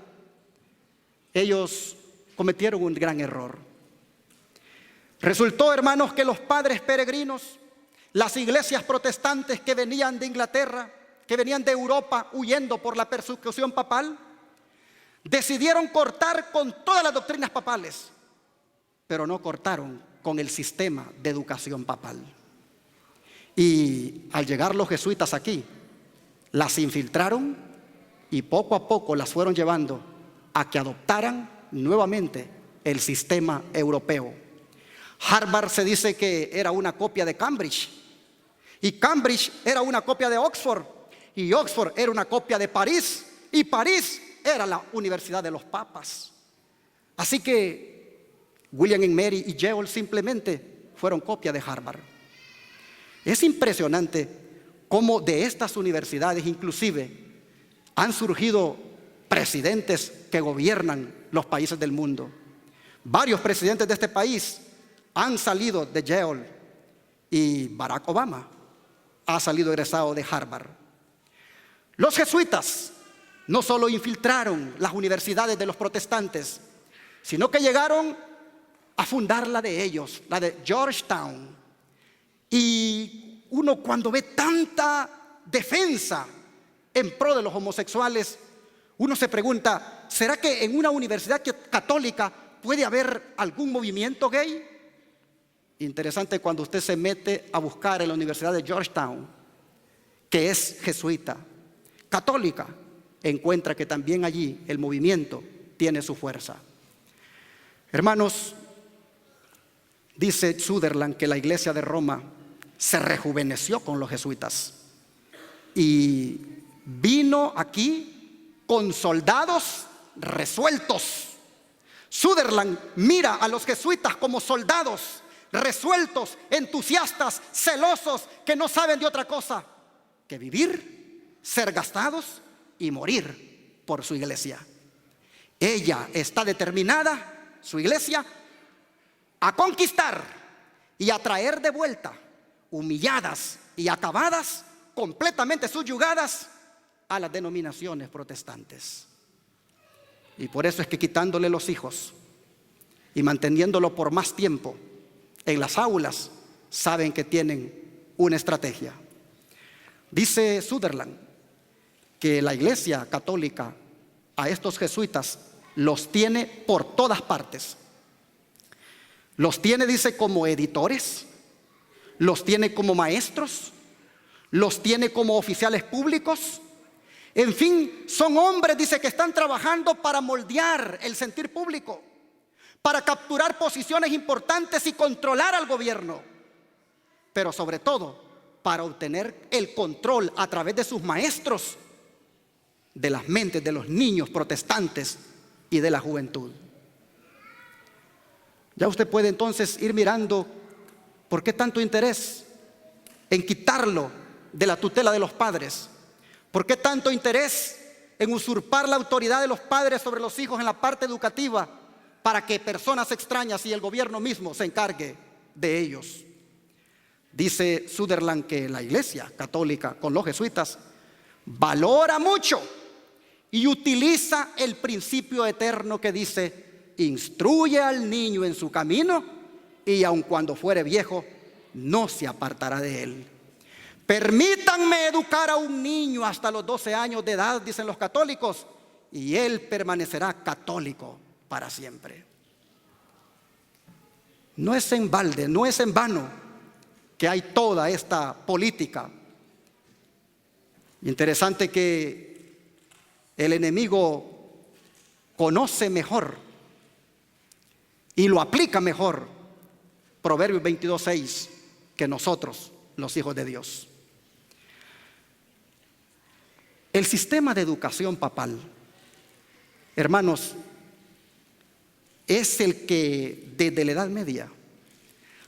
ellos cometieron un gran error. Resultó, hermanos, que los padres peregrinos, las iglesias protestantes que venían de Inglaterra, que venían de Europa huyendo por la persecución papal, decidieron cortar con todas las doctrinas papales, pero no cortaron con el sistema de educación papal. Y al llegar los jesuitas aquí, las infiltraron y poco a poco las fueron llevando a que adoptaran nuevamente el sistema europeo. Harvard se dice que era una copia de Cambridge, y Cambridge era una copia de Oxford, y Oxford era una copia de París, y París era la universidad de los papas. Así que William & Mary y Yale simplemente fueron copia de Harvard. Es impresionante cómo de estas universidades inclusive han surgido presidentes que gobiernan los países del mundo. Varios presidentes de este país han salido de Yale, y Barack Obama ha salido egresado de Harvard. Los jesuitas no solo infiltraron las universidades de los protestantes, sino que llegaron a fundar la de ellos, la de Georgetown. Y uno, cuando ve tanta defensa en pro de los homosexuales, uno se pregunta: ¿será que en una universidad católica puede haber algún movimiento gay? Interesante, cuando usted se mete a buscar en la Universidad de Georgetown, que es jesuita, católica, encuentra que también allí el movimiento tiene su fuerza. Hermanos, dice Sutherland que la iglesia de Roma se rejuveneció con los jesuitas y vino aquí con soldados resueltos. Sutherland mira a los jesuitas como soldados resueltos, entusiastas, celosos, que no saben de otra cosa que vivir, ser gastados y morir por su iglesia. Ella está determinada, su iglesia, a conquistar y a traer de vuelta humilladas y acabadas, completamente subyugadas a las denominaciones protestantes. Y por eso es que quitándole los hijos y manteniéndolo por más tiempo en las aulas, saben que tienen una estrategia. Dice Sutherland que la Iglesia Católica a estos jesuitas los tiene por todas partes. Los tiene, dice, como editores, los tiene como maestros, los tiene como oficiales públicos. En fin, son hombres, dice, que están trabajando para moldear el sentir público, para capturar posiciones importantes y controlar al gobierno, pero sobre todo para obtener el control a través de sus maestros de las mentes de los niños protestantes y de la juventud. Ya usted puede entonces ir mirando por qué tanto interés en quitarlo de la tutela de los padres. ¿Por qué tanto interés en usurpar la autoridad de los padres sobre los hijos en la parte educativa para que personas extrañas y el gobierno mismo se encargue de ellos? Dice Sutherland que la Iglesia Católica con los jesuitas valora mucho y utiliza el principio eterno que dice: instruye al niño en su camino y aun cuando fuere viejo no se apartará de él. Permítanme educar a un niño hasta los 12 años de edad, dicen los católicos, y él permanecerá católico para siempre. No es en balde, no es en vano que hay toda esta política. Interesante que el enemigo conoce mejor y lo aplica mejor Proverbios 22:6 que nosotros, los hijos de Dios. El sistema de educación papal, hermanos, es el que desde la Edad Media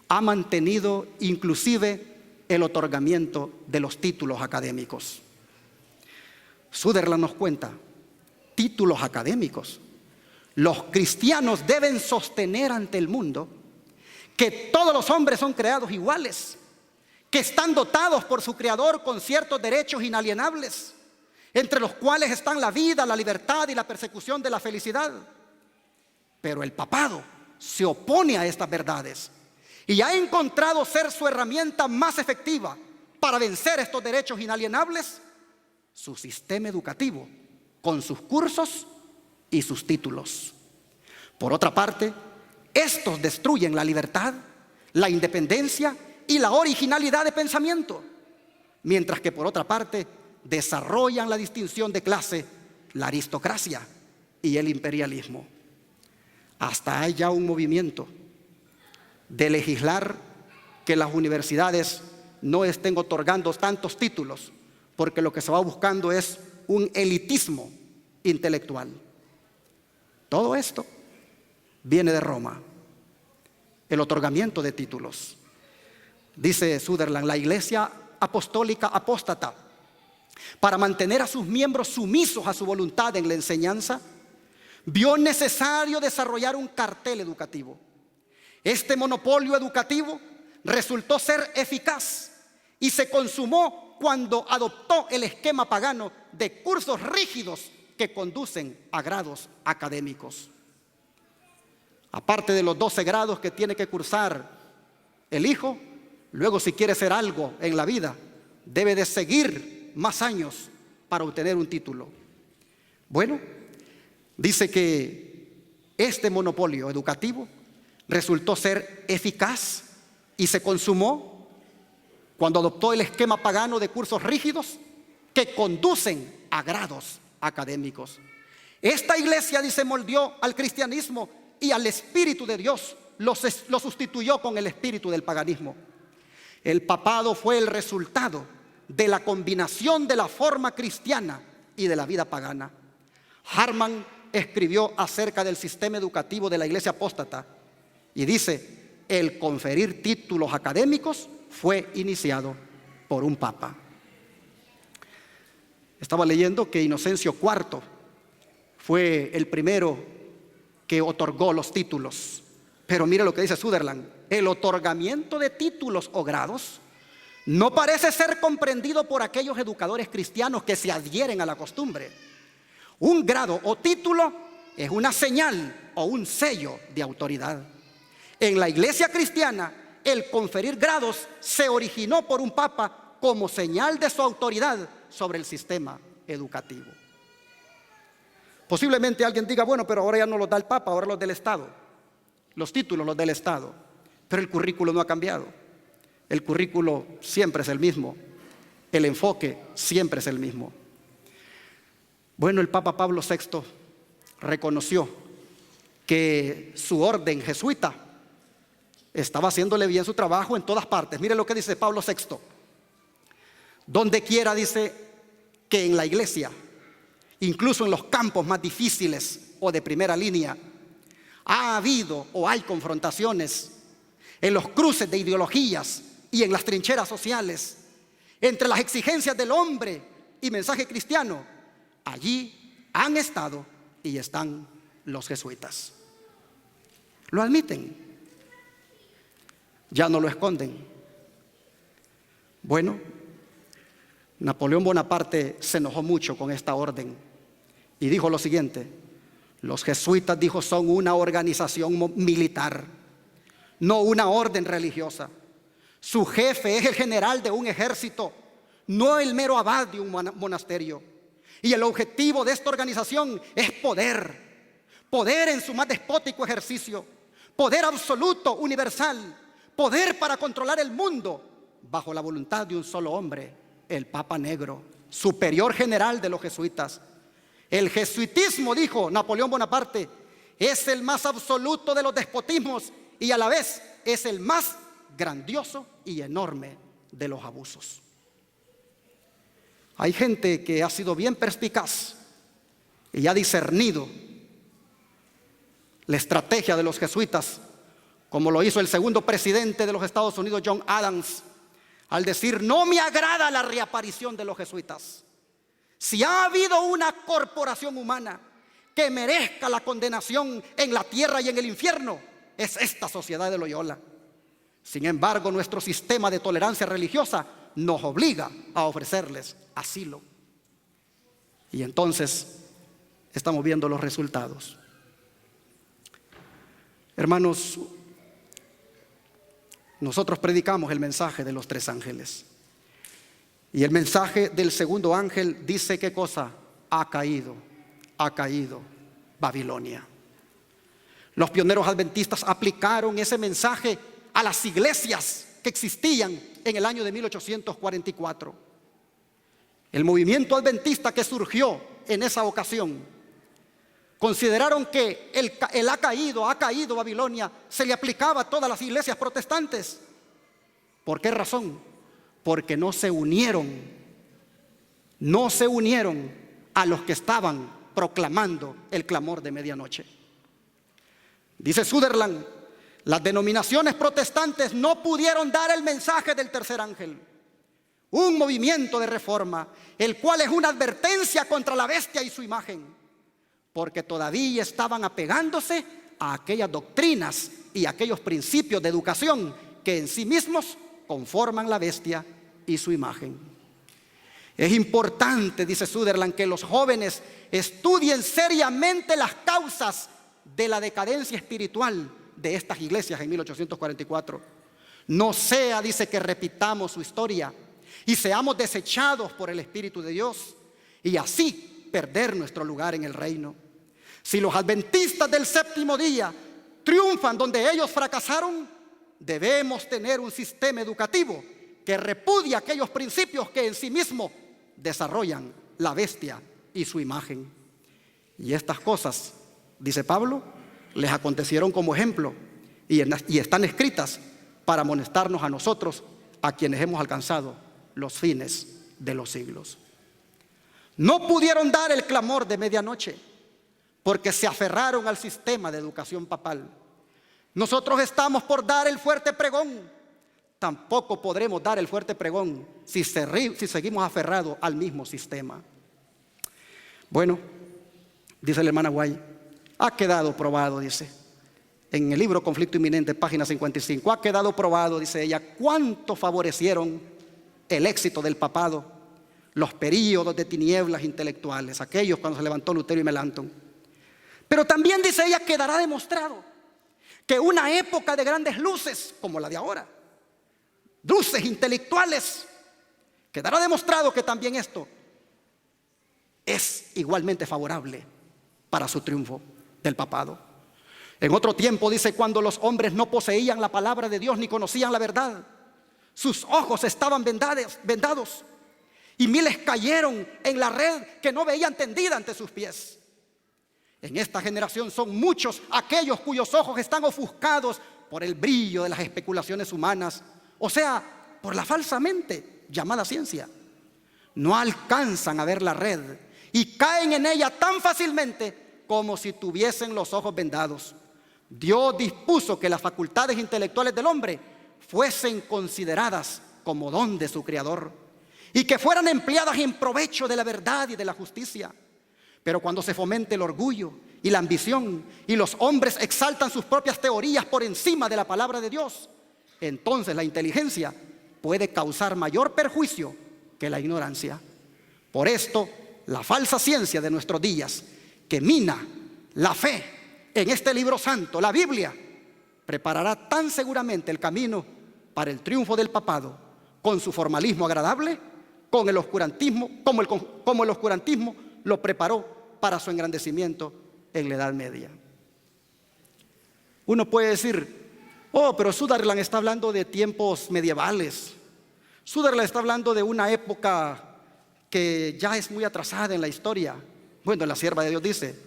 ha mantenido inclusive el otorgamiento de los títulos académicos. Sutherland nos cuenta, títulos académicos. Los cristianos deben sostener ante el mundo que todos los hombres son creados iguales, que están dotados por su Creador con ciertos derechos inalienables, entre los cuales están la vida, la libertad y la persecución de la felicidad. Pero el papado se opone a estas verdades y ha encontrado ser su herramienta más efectiva para vencer estos derechos inalienables: su sistema educativo, con sus cursos y sus títulos. Por otra parte, estos destruyen la libertad, la independencia y la originalidad de pensamiento, mientras que por otra parte desarrollan la distinción de clase, la aristocracia y el imperialismo. Hasta hay ya un movimiento de legislar que las universidades no estén otorgando tantos títulos, porque lo que se va buscando es un elitismo intelectual. Todo esto viene de Roma, el otorgamiento de títulos. Dice Sutherland, la Iglesia Apostólica apóstata, para mantener a sus miembros sumisos a su voluntad en la enseñanza, vio necesario desarrollar un cartel educativo. Este monopolio educativo resultó ser eficaz y se consumó cuando adoptó el esquema pagano de cursos rígidos que conducen a grados académicos. Aparte de los 12 grados que tiene que cursar el hijo, luego si quiere ser algo en la vida, debe de seguir más años para obtener un título. Bueno, dice que este monopolio educativo resultó ser eficaz y se consumó cuando adoptó el esquema pagano de cursos rígidos que conducen a grados académicos. Esta iglesia, dice, moldeó al cristianismo y al Espíritu de Dios lo sustituyó con el espíritu del paganismo. El papado fue el resultado de la combinación de la forma cristiana y de la vida pagana. Harman escribió acerca del sistema educativo de la iglesia apóstata y dice: el conferir títulos académicos fue iniciado por un papa. Estaba leyendo que Inocencio IV fue el primero que otorgó los títulos. Pero mire lo que dice Sutherland: el otorgamiento de títulos o grados no parece ser comprendido por aquellos educadores cristianos que se adhieren a la costumbre. Un grado o título es una señal o un sello de autoridad. En la iglesia cristiana, el conferir grados se originó por un papa como señal de su autoridad sobre el sistema educativo. Posiblemente alguien diga, bueno, pero ahora ya no los da el papa, ahora los del Estado. Los títulos los del Estado. Pero el currículo no ha cambiado. El currículo siempre es el mismo. El enfoque siempre es el mismo. Bueno, el Papa Pablo VI reconoció que su orden jesuita estaba haciéndole bien su trabajo en todas partes. Mire lo que dice Pablo VI. Donde quiera, dice, que en la iglesia, incluso en los campos más difíciles o de primera línea, ha habido o hay confrontaciones, en los cruces de ideologías y en las trincheras sociales, entre las exigencias del hombre y mensaje cristiano, allí han estado y están los jesuitas. Lo admiten, ya no lo esconden. Bueno, Napoleón Bonaparte se enojó mucho con esta orden y dijo lo siguiente: los jesuitas, dijo, son una organización militar, no una orden religiosa. Su jefe es el general de un ejército, no el mero abad de un monasterio. Y el objetivo de esta organización es poder en su más despótico ejercicio, poder absoluto, universal, poder para controlar el mundo bajo la voluntad de un solo hombre, el Papa Negro, superior general de los jesuitas. El jesuitismo, dijo Napoleón Bonaparte, es el más absoluto de los despotismos y a la vez es el más grandioso y enorme de los abusos. Hay gente que ha sido bien perspicaz y ha discernido la estrategia de los jesuitas, como lo hizo el segundo presidente de los Estados Unidos, John Adams, al decir: no me agrada la reaparición de los jesuitas. Si ha habido una corporación humana que merezca la condenación en la tierra y en el infierno, es esta sociedad de Loyola. Sin embargo, nuestro sistema de tolerancia religiosa nos obliga a ofrecerles asilo. Y entonces estamos viendo los resultados. Hermanos, nosotros predicamos el mensaje de los tres ángeles. Y el mensaje del segundo ángel dice: ¿qué cosa? Ha caído Babilonia. Los pioneros adventistas aplicaron ese mensaje a las iglesias que existían en el año de 1844. El movimiento adventista que surgió en esa ocasión consideraron que el ha caído Babilonia se le aplicaba a todas las iglesias protestantes. ¿Por qué razón? Porque no se unieron a los que estaban proclamando el clamor de medianoche. Dice Sutherland: las denominaciones protestantes no pudieron dar el mensaje del tercer ángel, un movimiento de reforma, el cual es una advertencia contra la bestia y su imagen, porque todavía estaban apegándose a aquellas doctrinas y aquellos principios de educación que en sí mismos conforman la bestia y su imagen. Es importante, dice Sutherland, que los jóvenes estudien seriamente las causas de la decadencia espiritual de estas iglesias en 1844. No sea, dice, que repitamos su historia y seamos desechados por el Espíritu de Dios y así perder nuestro lugar en el reino. Si los adventistas del séptimo día triunfan donde ellos fracasaron, debemos tener un sistema educativo que repudie aquellos principios que en sí mismo desarrollan la bestia y su imagen. Y estas cosas, dice Pablo, les acontecieron como ejemplo y están escritas para amonestarnos a nosotros, a quienes hemos alcanzado los fines de los siglos. No pudieron dar el clamor de medianoche porque se aferraron al sistema de educación papal. Nosotros estamos por dar el fuerte pregón. Tampoco podremos dar el fuerte pregón si seguimos aferrados al mismo sistema. Bueno, dice la hermana Guay, ha quedado probado, dice, en el libro Conflicto Inminente, página 55, ha quedado probado, dice ella, cuánto favorecieron el éxito del papado, los períodos de tinieblas intelectuales, aquellos cuando se levantó Lutero y Melanchthon. Pero también dice ella, quedará demostrado que una época de grandes luces, como la de ahora, luces intelectuales, quedará demostrado que también esto es igualmente favorable para su triunfo del papado. En otro tiempo, dice, cuando los hombres no poseían la palabra de Dios ni conocían la verdad, sus ojos estaban vendados y miles cayeron en la red que no veían tendida ante sus pies. En esta generación son muchos aquellos cuyos ojos están ofuscados por el brillo de las especulaciones humanas, o sea, por la falsamente llamada ciencia. No alcanzan a ver la red y caen en ella tan fácilmente como si tuviesen los ojos vendados. Dios dispuso que las facultades intelectuales del hombre fuesen consideradas como don de su Creador y que fueran empleadas en provecho de la verdad y de la justicia. Pero cuando se fomente el orgullo y la ambición y los hombres exaltan sus propias teorías por encima de la palabra de Dios, entonces la inteligencia puede causar mayor perjuicio que la ignorancia. Por esto, la falsa ciencia de nuestros días, que mina la fe en este libro santo, la Biblia, preparará tan seguramente el camino para el triunfo del papado, con su formalismo agradable, con el oscurantismo, como el oscurantismo lo preparó para su engrandecimiento en la Edad Media. Uno puede decir, oh, pero Sutherland está hablando de tiempos medievales. Sutherland está hablando de una época que ya es muy atrasada en la historia. Bueno, la sierva de Dios dice,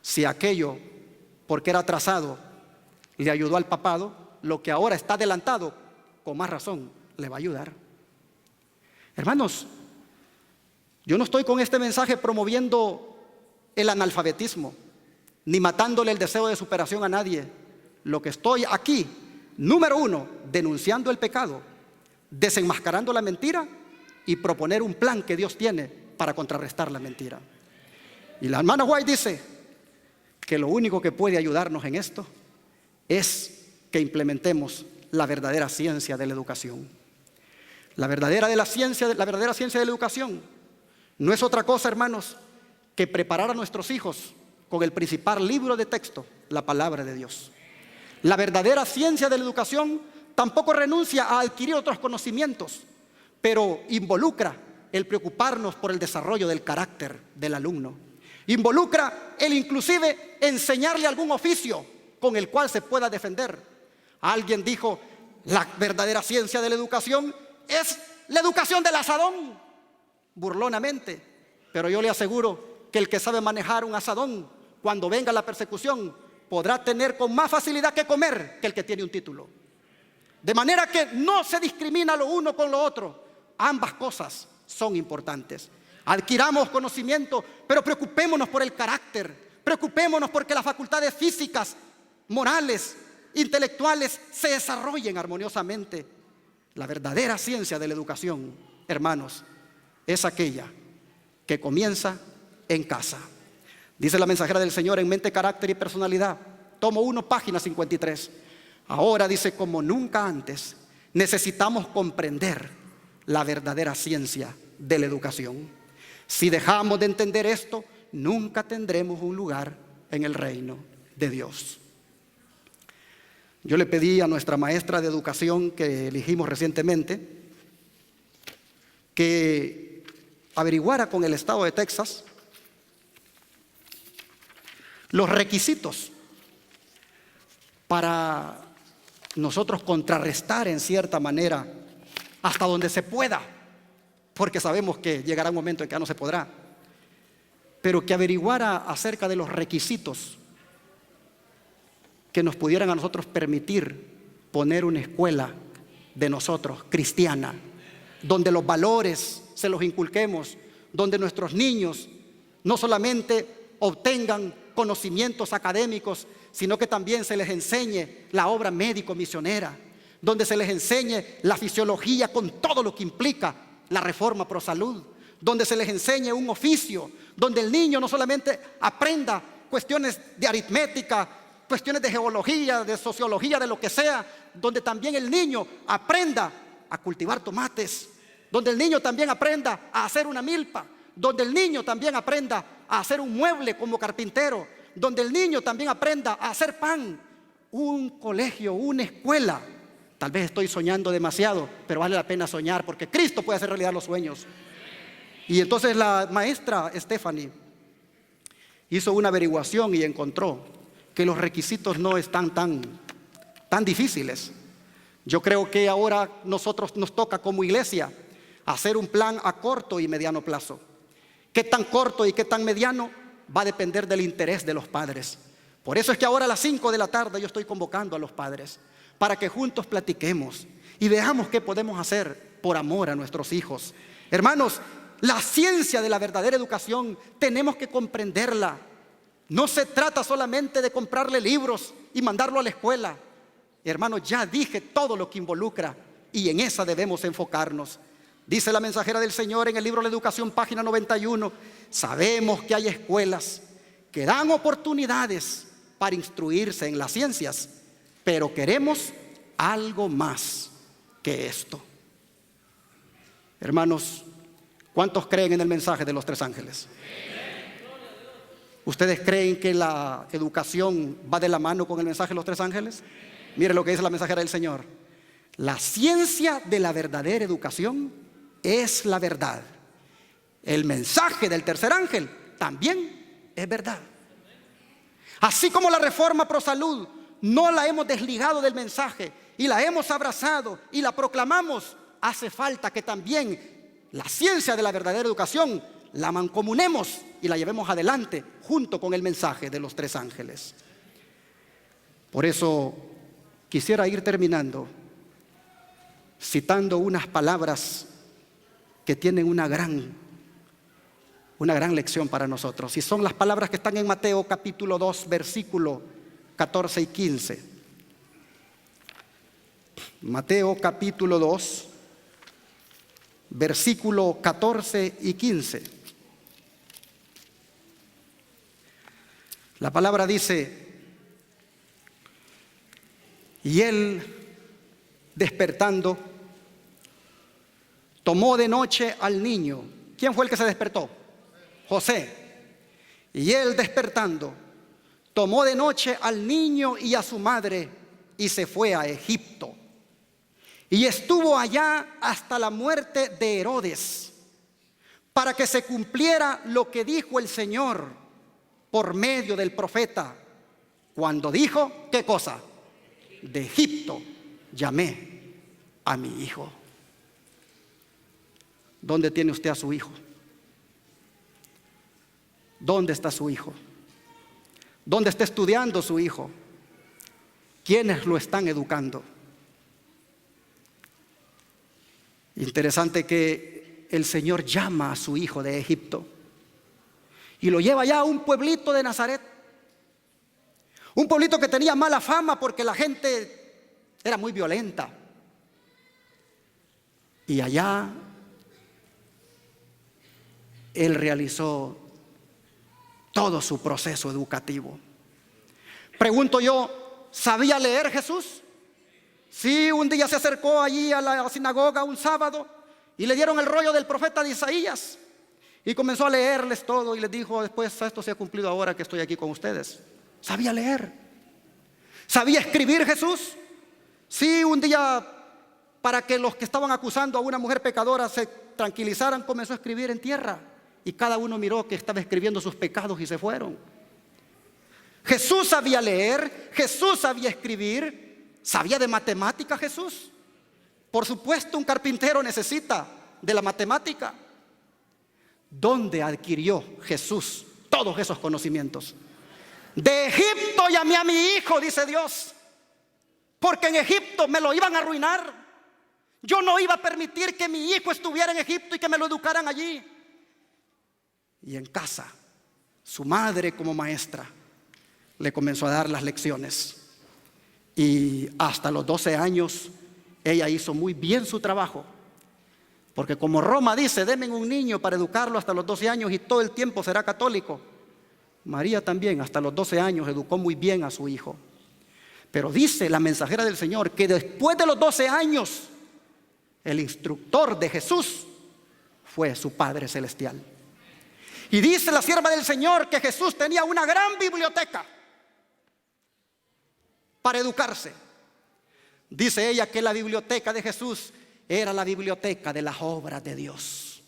si aquello, porque era atrasado, le ayudó al papado, lo que ahora está adelantado, con más razón, le va a ayudar. Hermanos, yo no estoy con este mensaje promoviendo el analfabetismo, ni matándole el deseo de superación a nadie. Lo que estoy aquí, número uno, denunciando el pecado, desenmascarando la mentira y proponer un plan que Dios tiene para contrarrestar la mentira. Y la hermana White dice que lo único que puede ayudarnos en esto es que implementemos la verdadera ciencia de la educación. La verdadera ciencia de la educación no es otra cosa, hermanos, que preparar a nuestros hijos con el principal libro de texto, la palabra de Dios. La verdadera ciencia de la educación tampoco renuncia a adquirir otros conocimientos, pero involucra el preocuparnos por el desarrollo del carácter del alumno. Involucra el inclusive enseñarle algún oficio con el cual se pueda defender. Alguien dijo, la verdadera ciencia de la educación es la educación del asadón, burlonamente. Pero yo le aseguro que el que sabe manejar un asadón, cuando venga la persecución, podrá tener con más facilidad que comer que el que tiene un título. De manera que no se discrimina lo uno con lo otro. Ambas cosas son importantes. Adquiramos conocimiento, pero preocupémonos por el carácter. Preocupémonos porque las facultades físicas, morales, intelectuales se desarrollen armoniosamente. La verdadera ciencia de la educación, hermanos, es aquella que comienza en casa. Dice la mensajera del Señor en Mente, Carácter y Personalidad, tomo 1, página 53. Ahora, dice, como nunca antes, necesitamos comprender la verdadera ciencia de la educación. Si dejamos de entender esto, nunca tendremos un lugar en el reino de Dios. Yo le pedí a nuestra maestra de educación que elegimos recientemente que averiguara con el estado de Texas los requisitos para nosotros contrarrestar en cierta manera hasta donde se pueda, porque sabemos que llegará un momento en que ya no se podrá, pero que averiguara acerca de los requisitos que nos pudieran a nosotros permitir poner una escuela de nosotros, cristiana, donde los valores se los inculquemos, donde nuestros niños no solamente obtengan conocimientos académicos, sino que también se les enseñe la obra médico-misionera, donde se les enseñe la fisiología con todo lo que implica la reforma pro salud, donde se les enseñe un oficio, donde el niño no solamente aprenda cuestiones de aritmética, cuestiones de geología, de sociología, de lo que sea, donde también el niño aprenda a cultivar tomates, donde el niño también aprenda a hacer una milpa, donde el niño también aprenda a hacer un mueble como carpintero, donde el niño también aprenda a hacer pan. Un colegio, una escuela. Tal vez estoy soñando demasiado, pero vale la pena soñar porque Cristo puede hacer realidad los sueños. Y entonces la maestra Stephanie hizo una averiguación y encontró que los requisitos no están tan difíciles. Yo creo que ahora nosotros nos toca como iglesia hacer un plan a corto y mediano plazo. ¿Qué tan corto y qué tan mediano? Va a depender del interés de los padres. Por eso es que ahora a las 5 de la tarde yo estoy convocando a los padres para que juntos platiquemos y veamos qué podemos hacer por amor a nuestros hijos. Hermanos, la ciencia de la verdadera educación tenemos que comprenderla. No se trata solamente de comprarle libros y mandarlo a la escuela. Hermanos, ya dije todo lo que involucra y en esa debemos enfocarnos. Dice la mensajera del Señor en el libro La Educación, página 91, sabemos que hay escuelas que dan oportunidades para instruirse en las ciencias, pero queremos algo más que esto. Hermanos, ¿cuántos creen en el mensaje de los tres ángeles? ¿Ustedes creen que la educación va de la mano con el mensaje de los tres ángeles? Mire lo que dice la mensajera del Señor. La ciencia de la verdadera educación es la verdad. El mensaje del tercer ángel también es verdad. Así como la reforma pro salud no la hemos desligado del mensaje y la hemos abrazado y la proclamamos, hace falta que también la ciencia de la verdadera educación la mancomunemos y la llevemos adelante junto con el mensaje de los tres ángeles. Por eso quisiera ir terminando citando unas palabras que tienen una gran lección para nosotros. Y son las palabras que están en Mateo capítulo 2, versículo 14 y 15. Mateo capítulo 2, versículo 14 y 15. La palabra dice: y él, despertando, tomó de noche al niño. ¿Quién fue el que se despertó? José. Y él, despertando, tomó de noche al niño y a su madre y se fue a Egipto. Y estuvo allá hasta la muerte de Herodes, para que se cumpliera lo que dijo el Señor por medio del profeta, cuando dijo, ¿qué cosa? De Egipto llamé a mi hijo. ¿Dónde tiene usted a su hijo? ¿Dónde está su hijo? ¿Dónde está estudiando su hijo? ¿Quiénes lo están educando? Interesante que el Señor llama a su hijo de Egipto y lo lleva ya a un pueblito de Nazaret. Un pueblito que tenía mala fama porque la gente era muy violenta. Y allá él realizó todo su proceso educativo. Pregunto yo, ¿sabía leer Jesús? Sí, un día se acercó allí a la sinagoga un sábado y le dieron el rollo del profeta de Isaías y comenzó a leerles todo y les dijo, después esto se ha cumplido ahora que estoy aquí con ustedes. ¿Sabía leer? ¿Sabía escribir Jesús? Sí, un día, para que los que estaban acusando a una mujer pecadora se tranquilizaran, comenzó a escribir en tierra y cada uno miró que estaba escribiendo sus pecados y se fueron. Jesús sabía leer, Jesús sabía escribir, sabía de matemática Jesús. Por supuesto, un carpintero necesita de la matemática. ¿Dónde adquirió Jesús todos esos conocimientos? De Egipto llamé a mi hijo, dice Dios, porque en Egipto me lo iban a arruinar. Yo no iba a permitir que mi hijo estuviera en Egipto y que me lo educaran allí. Y en casa, su madre como maestra le comenzó a dar las lecciones. Y hasta los 12 años ella hizo muy bien su trabajo. Porque como Roma dice, denme un niño para educarlo hasta los 12 años y todo el tiempo será católico. María también hasta los 12 años educó muy bien a su hijo. Pero dice la mensajera del Señor que después de los 12 años el instructor de Jesús fue su Padre Celestial. Y dice la sierva del Señor que Jesús tenía una gran biblioteca para educarse. Dice ella que la biblioteca de Jesús era la biblioteca de las obras de Dios.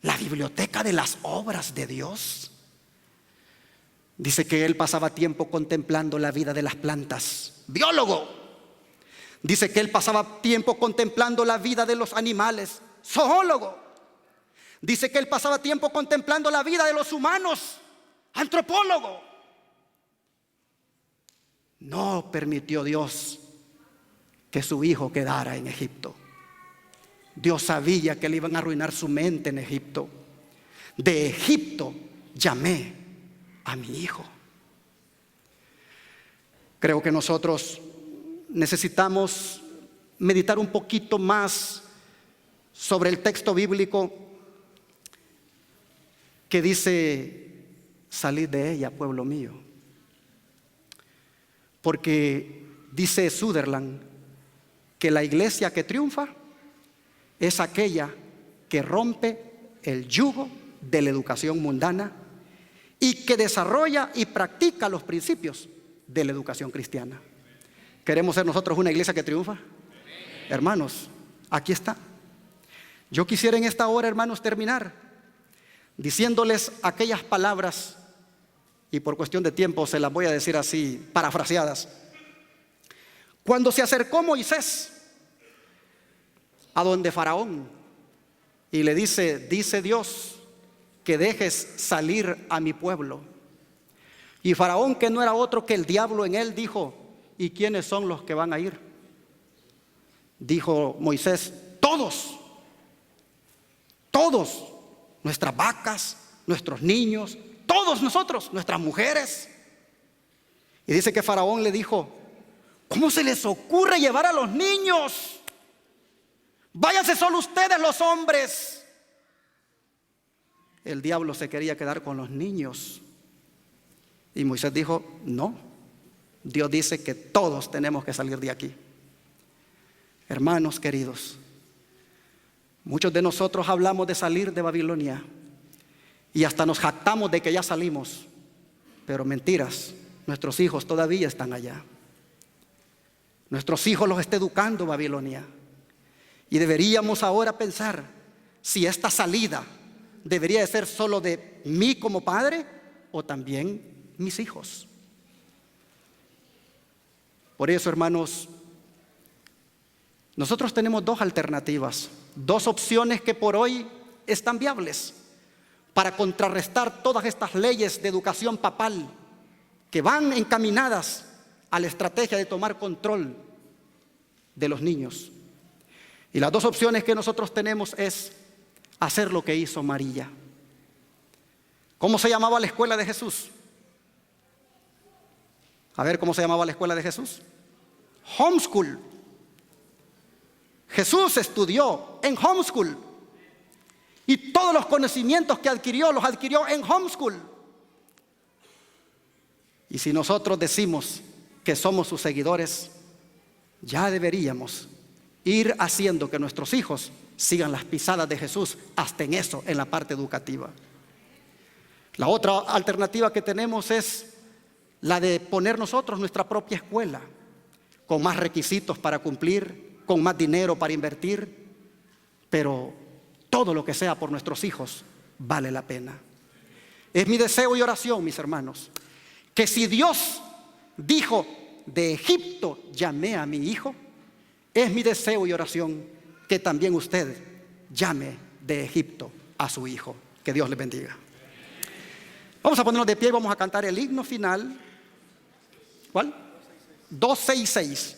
La biblioteca de las obras de Dios. Dice que él pasaba tiempo contemplando la vida de las plantas. Biólogo. Dice que él pasaba tiempo contemplando la vida de los animales. Zoólogo. Dice que él pasaba tiempo contemplando la vida de los humanos. Antropólogo. No permitió Dios que su hijo quedara en Egipto. Dios sabía que le iban a arruinar su mente en Egipto. De Egipto llamé a mi hijo. Creo que nosotros necesitamos meditar un poquito más sobre el texto bíblico que dice: salid de ella, pueblo mío. Porque dice Sutherland que la iglesia que triunfa es aquella que rompe el yugo de la educación mundana y que desarrolla y practica los principios de la educación cristiana. ¿Queremos ser nosotros una iglesia que triunfa? Hermanos, aquí está. Yo quisiera en esta hora, hermanos, terminar diciéndoles aquellas palabras, y por cuestión de tiempo se las voy a decir así, parafraseadas. Cuando se acercó Moisés a donde Faraón y le dice: dice Dios que dejes salir a mi pueblo. Y Faraón, que no era otro que el diablo en él, dijo: ¿y quiénes son los que van a ir? Dijo Moisés: todos, nuestras vacas, nuestros niños, todos nosotros, nuestras mujeres. Y dice que Faraón le dijo: ¿cómo se les ocurre llevar a los niños? Váyanse solo ustedes los hombres. El diablo se quería quedar con los niños. Y Moisés dijo: no, Dios dice que todos tenemos que salir de aquí. Hermanos queridos, muchos de nosotros hablamos de salir de Babilonia y hasta nos jactamos de que ya salimos, pero mentiras, nuestros hijos todavía están allá. Nuestros hijos los está educando Babilonia. Y deberíamos ahora pensar si esta salida debería de ser solo de mí como padre o también mis hijos. Por eso, hermanos, nosotros tenemos dos alternativas, dos opciones que por hoy están viables para contrarrestar todas estas leyes de educación papal que van encaminadas a la estrategia de tomar control de los niños. Y las dos opciones que nosotros tenemos es hacer lo que hizo María. ¿Cómo se llamaba la escuela de Jesús? A ver, ¿cómo se llamaba la escuela de Jesús? Homeschool. Jesús estudió en homeschool y todos los conocimientos que adquirió los adquirió en homeschool. Y si nosotros decimos que somos sus seguidores, ya deberíamos ir haciendo que nuestros hijos sigan las pisadas de Jesús hasta en eso, en la parte educativa. La otra alternativa que tenemos es la de poner nosotros nuestra propia escuela, con más requisitos para cumplir, con más dinero para invertir, pero todo lo que sea por nuestros hijos vale la pena. Es mi deseo y oración, mis hermanos, que si Dios dijo: de Egipto llamé a mi hijo, es mi deseo y oración que también usted llame de Egipto a su hijo. Que Dios les bendiga. Vamos a ponernos de pie y vamos a cantar el himno final. ¿Cuál? 266.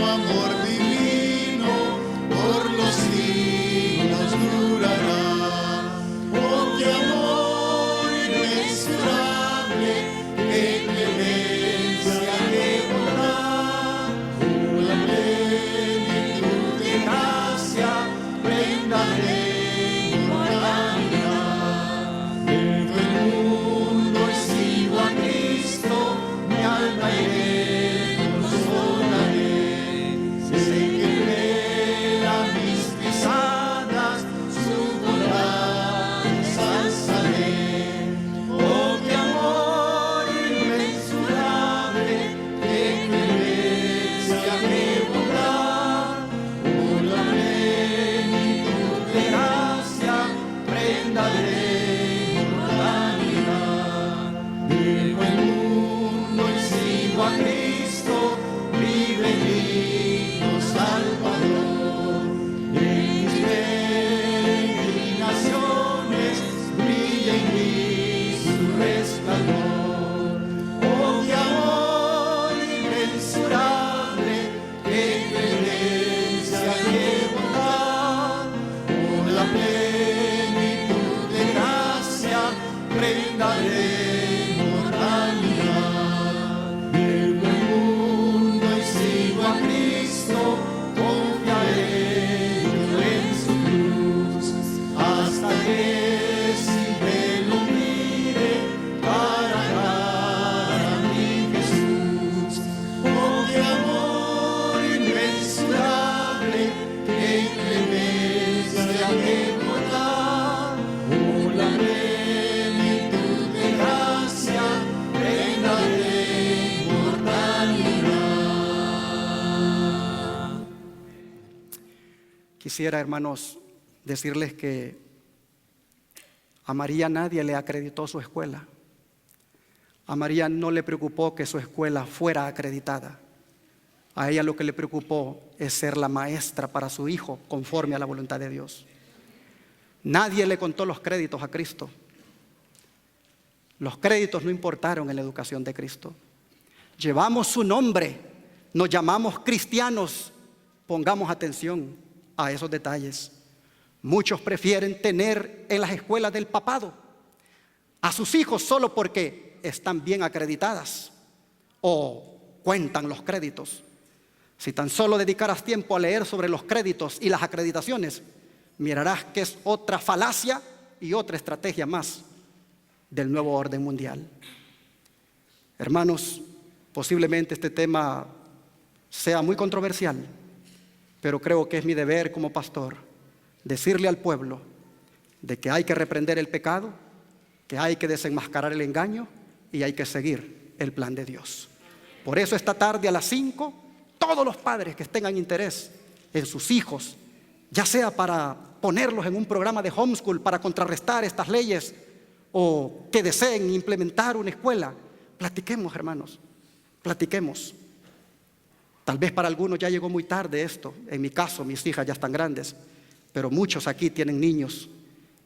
Amor divino, por Quisiera, hermanos, decirles que a María nadie le acreditó su escuela. A María no le preocupó que su escuela fuera acreditada. A ella lo que le preocupó es ser la maestra para su hijo conforme a la voluntad de Dios. Nadie le contó los créditos a Cristo. Los créditos no importaron en la educación de Cristo. Llevamos su nombre, nos llamamos cristianos. Pongamos atención a esos detalles. Muchos prefieren tener en las escuelas del papado a sus hijos solo porque están bien acreditadas o cuentan los créditos. Si tan solo dedicaras tiempo a leer sobre los créditos y las acreditaciones, mirarás que es otra falacia y otra estrategia más del nuevo orden mundial. Hermanos, posiblemente este tema sea muy controversial, pero creo que es mi deber como pastor decirle al pueblo de que hay que reprender el pecado, que hay que desenmascarar el engaño y hay que seguir el plan de Dios. Por eso esta tarde a las 5, todos los padres que tengan interés en sus hijos, ya sea para ponerlos en un programa de homeschool para contrarrestar estas leyes o que deseen implementar una escuela, platiquemos, hermanos, platiquemos. Tal vez para algunos ya llegó muy tarde esto. En mi caso, mis hijas ya están grandes, pero muchos aquí tienen niños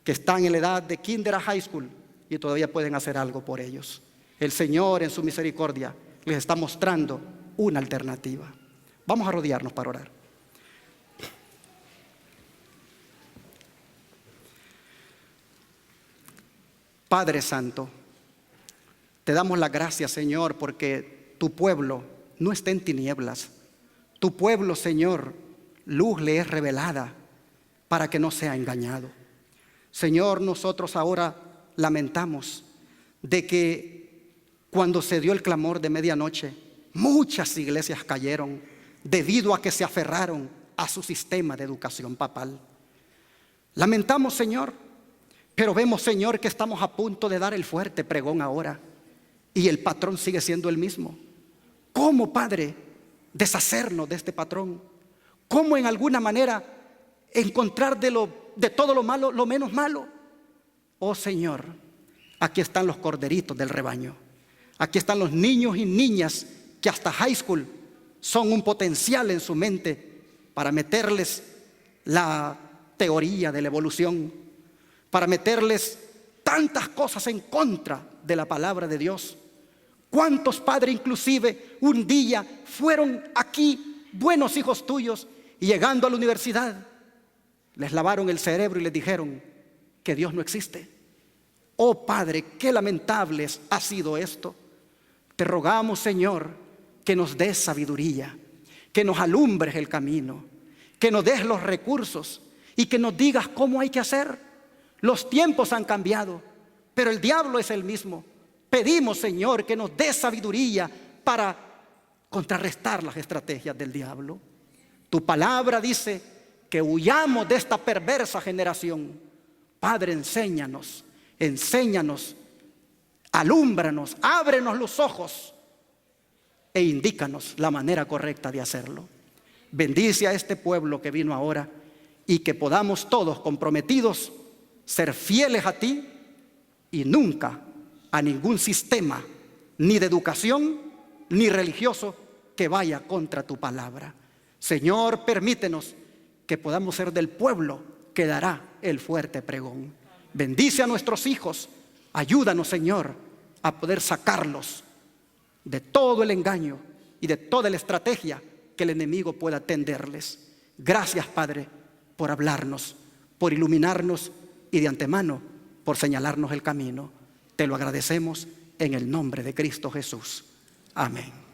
que están en la edad de kinder a high school y todavía pueden hacer algo por ellos. El Señor en su misericordia les está mostrando una alternativa. Vamos a arrodillarnos para orar. Padre Santo, te damos las gracias, Señor, porque tu pueblo no está en tinieblas. Tu pueblo, Señor, luz le es revelada para que no sea engañado. Señor, nosotros ahora lamentamos de que cuando se dio el clamor de medianoche, muchas iglesias cayeron debido a que se aferraron a su sistema de educación papal. Lamentamos, Señor, pero vemos, Señor, que estamos a punto de dar el fuerte pregón ahora y el patrón sigue siendo el mismo. ¿Cómo, Padre, deshacernos de este patrón? ¿Cómo en alguna manera encontrar de todo lo malo lo menos malo? Oh Señor, aquí están los corderitos del rebaño. Aquí están los niños y niñas que hasta high school son un potencial en su mente para meterles la teoría de la evolución, para meterles tantas cosas en contra de la palabra de Dios. ¿Cuántos padres inclusive un día fueron aquí buenos hijos tuyos y llegando a la universidad les lavaron el cerebro y les dijeron que Dios no existe? Oh Padre, qué lamentable ha sido esto. Te rogamos, Señor, que nos des sabiduría, que nos alumbres el camino, que nos des los recursos y que nos digas cómo hay que hacer. Los tiempos han cambiado, pero el diablo es el mismo. Pedimos, Señor, que nos des sabiduría para contrarrestar las estrategias del diablo. Tu palabra dice que huyamos de esta perversa generación. Padre, enséñanos, alúmbranos, ábrenos los ojos e indícanos la manera correcta de hacerlo. Bendice a este pueblo que vino ahora y que podamos todos comprometidos ser fieles a ti y nunca a ningún sistema, ni de educación, ni religioso, que vaya contra tu palabra. Señor, permítenos que podamos ser del pueblo que dará el fuerte pregón. Bendice a nuestros hijos, ayúdanos, Señor, a poder sacarlos de todo el engaño y de toda la estrategia que el enemigo pueda tenderles. Gracias, Padre, por hablarnos, por iluminarnos y de antemano por señalarnos el camino. Te lo agradecemos en el nombre de Cristo Jesús. Amén.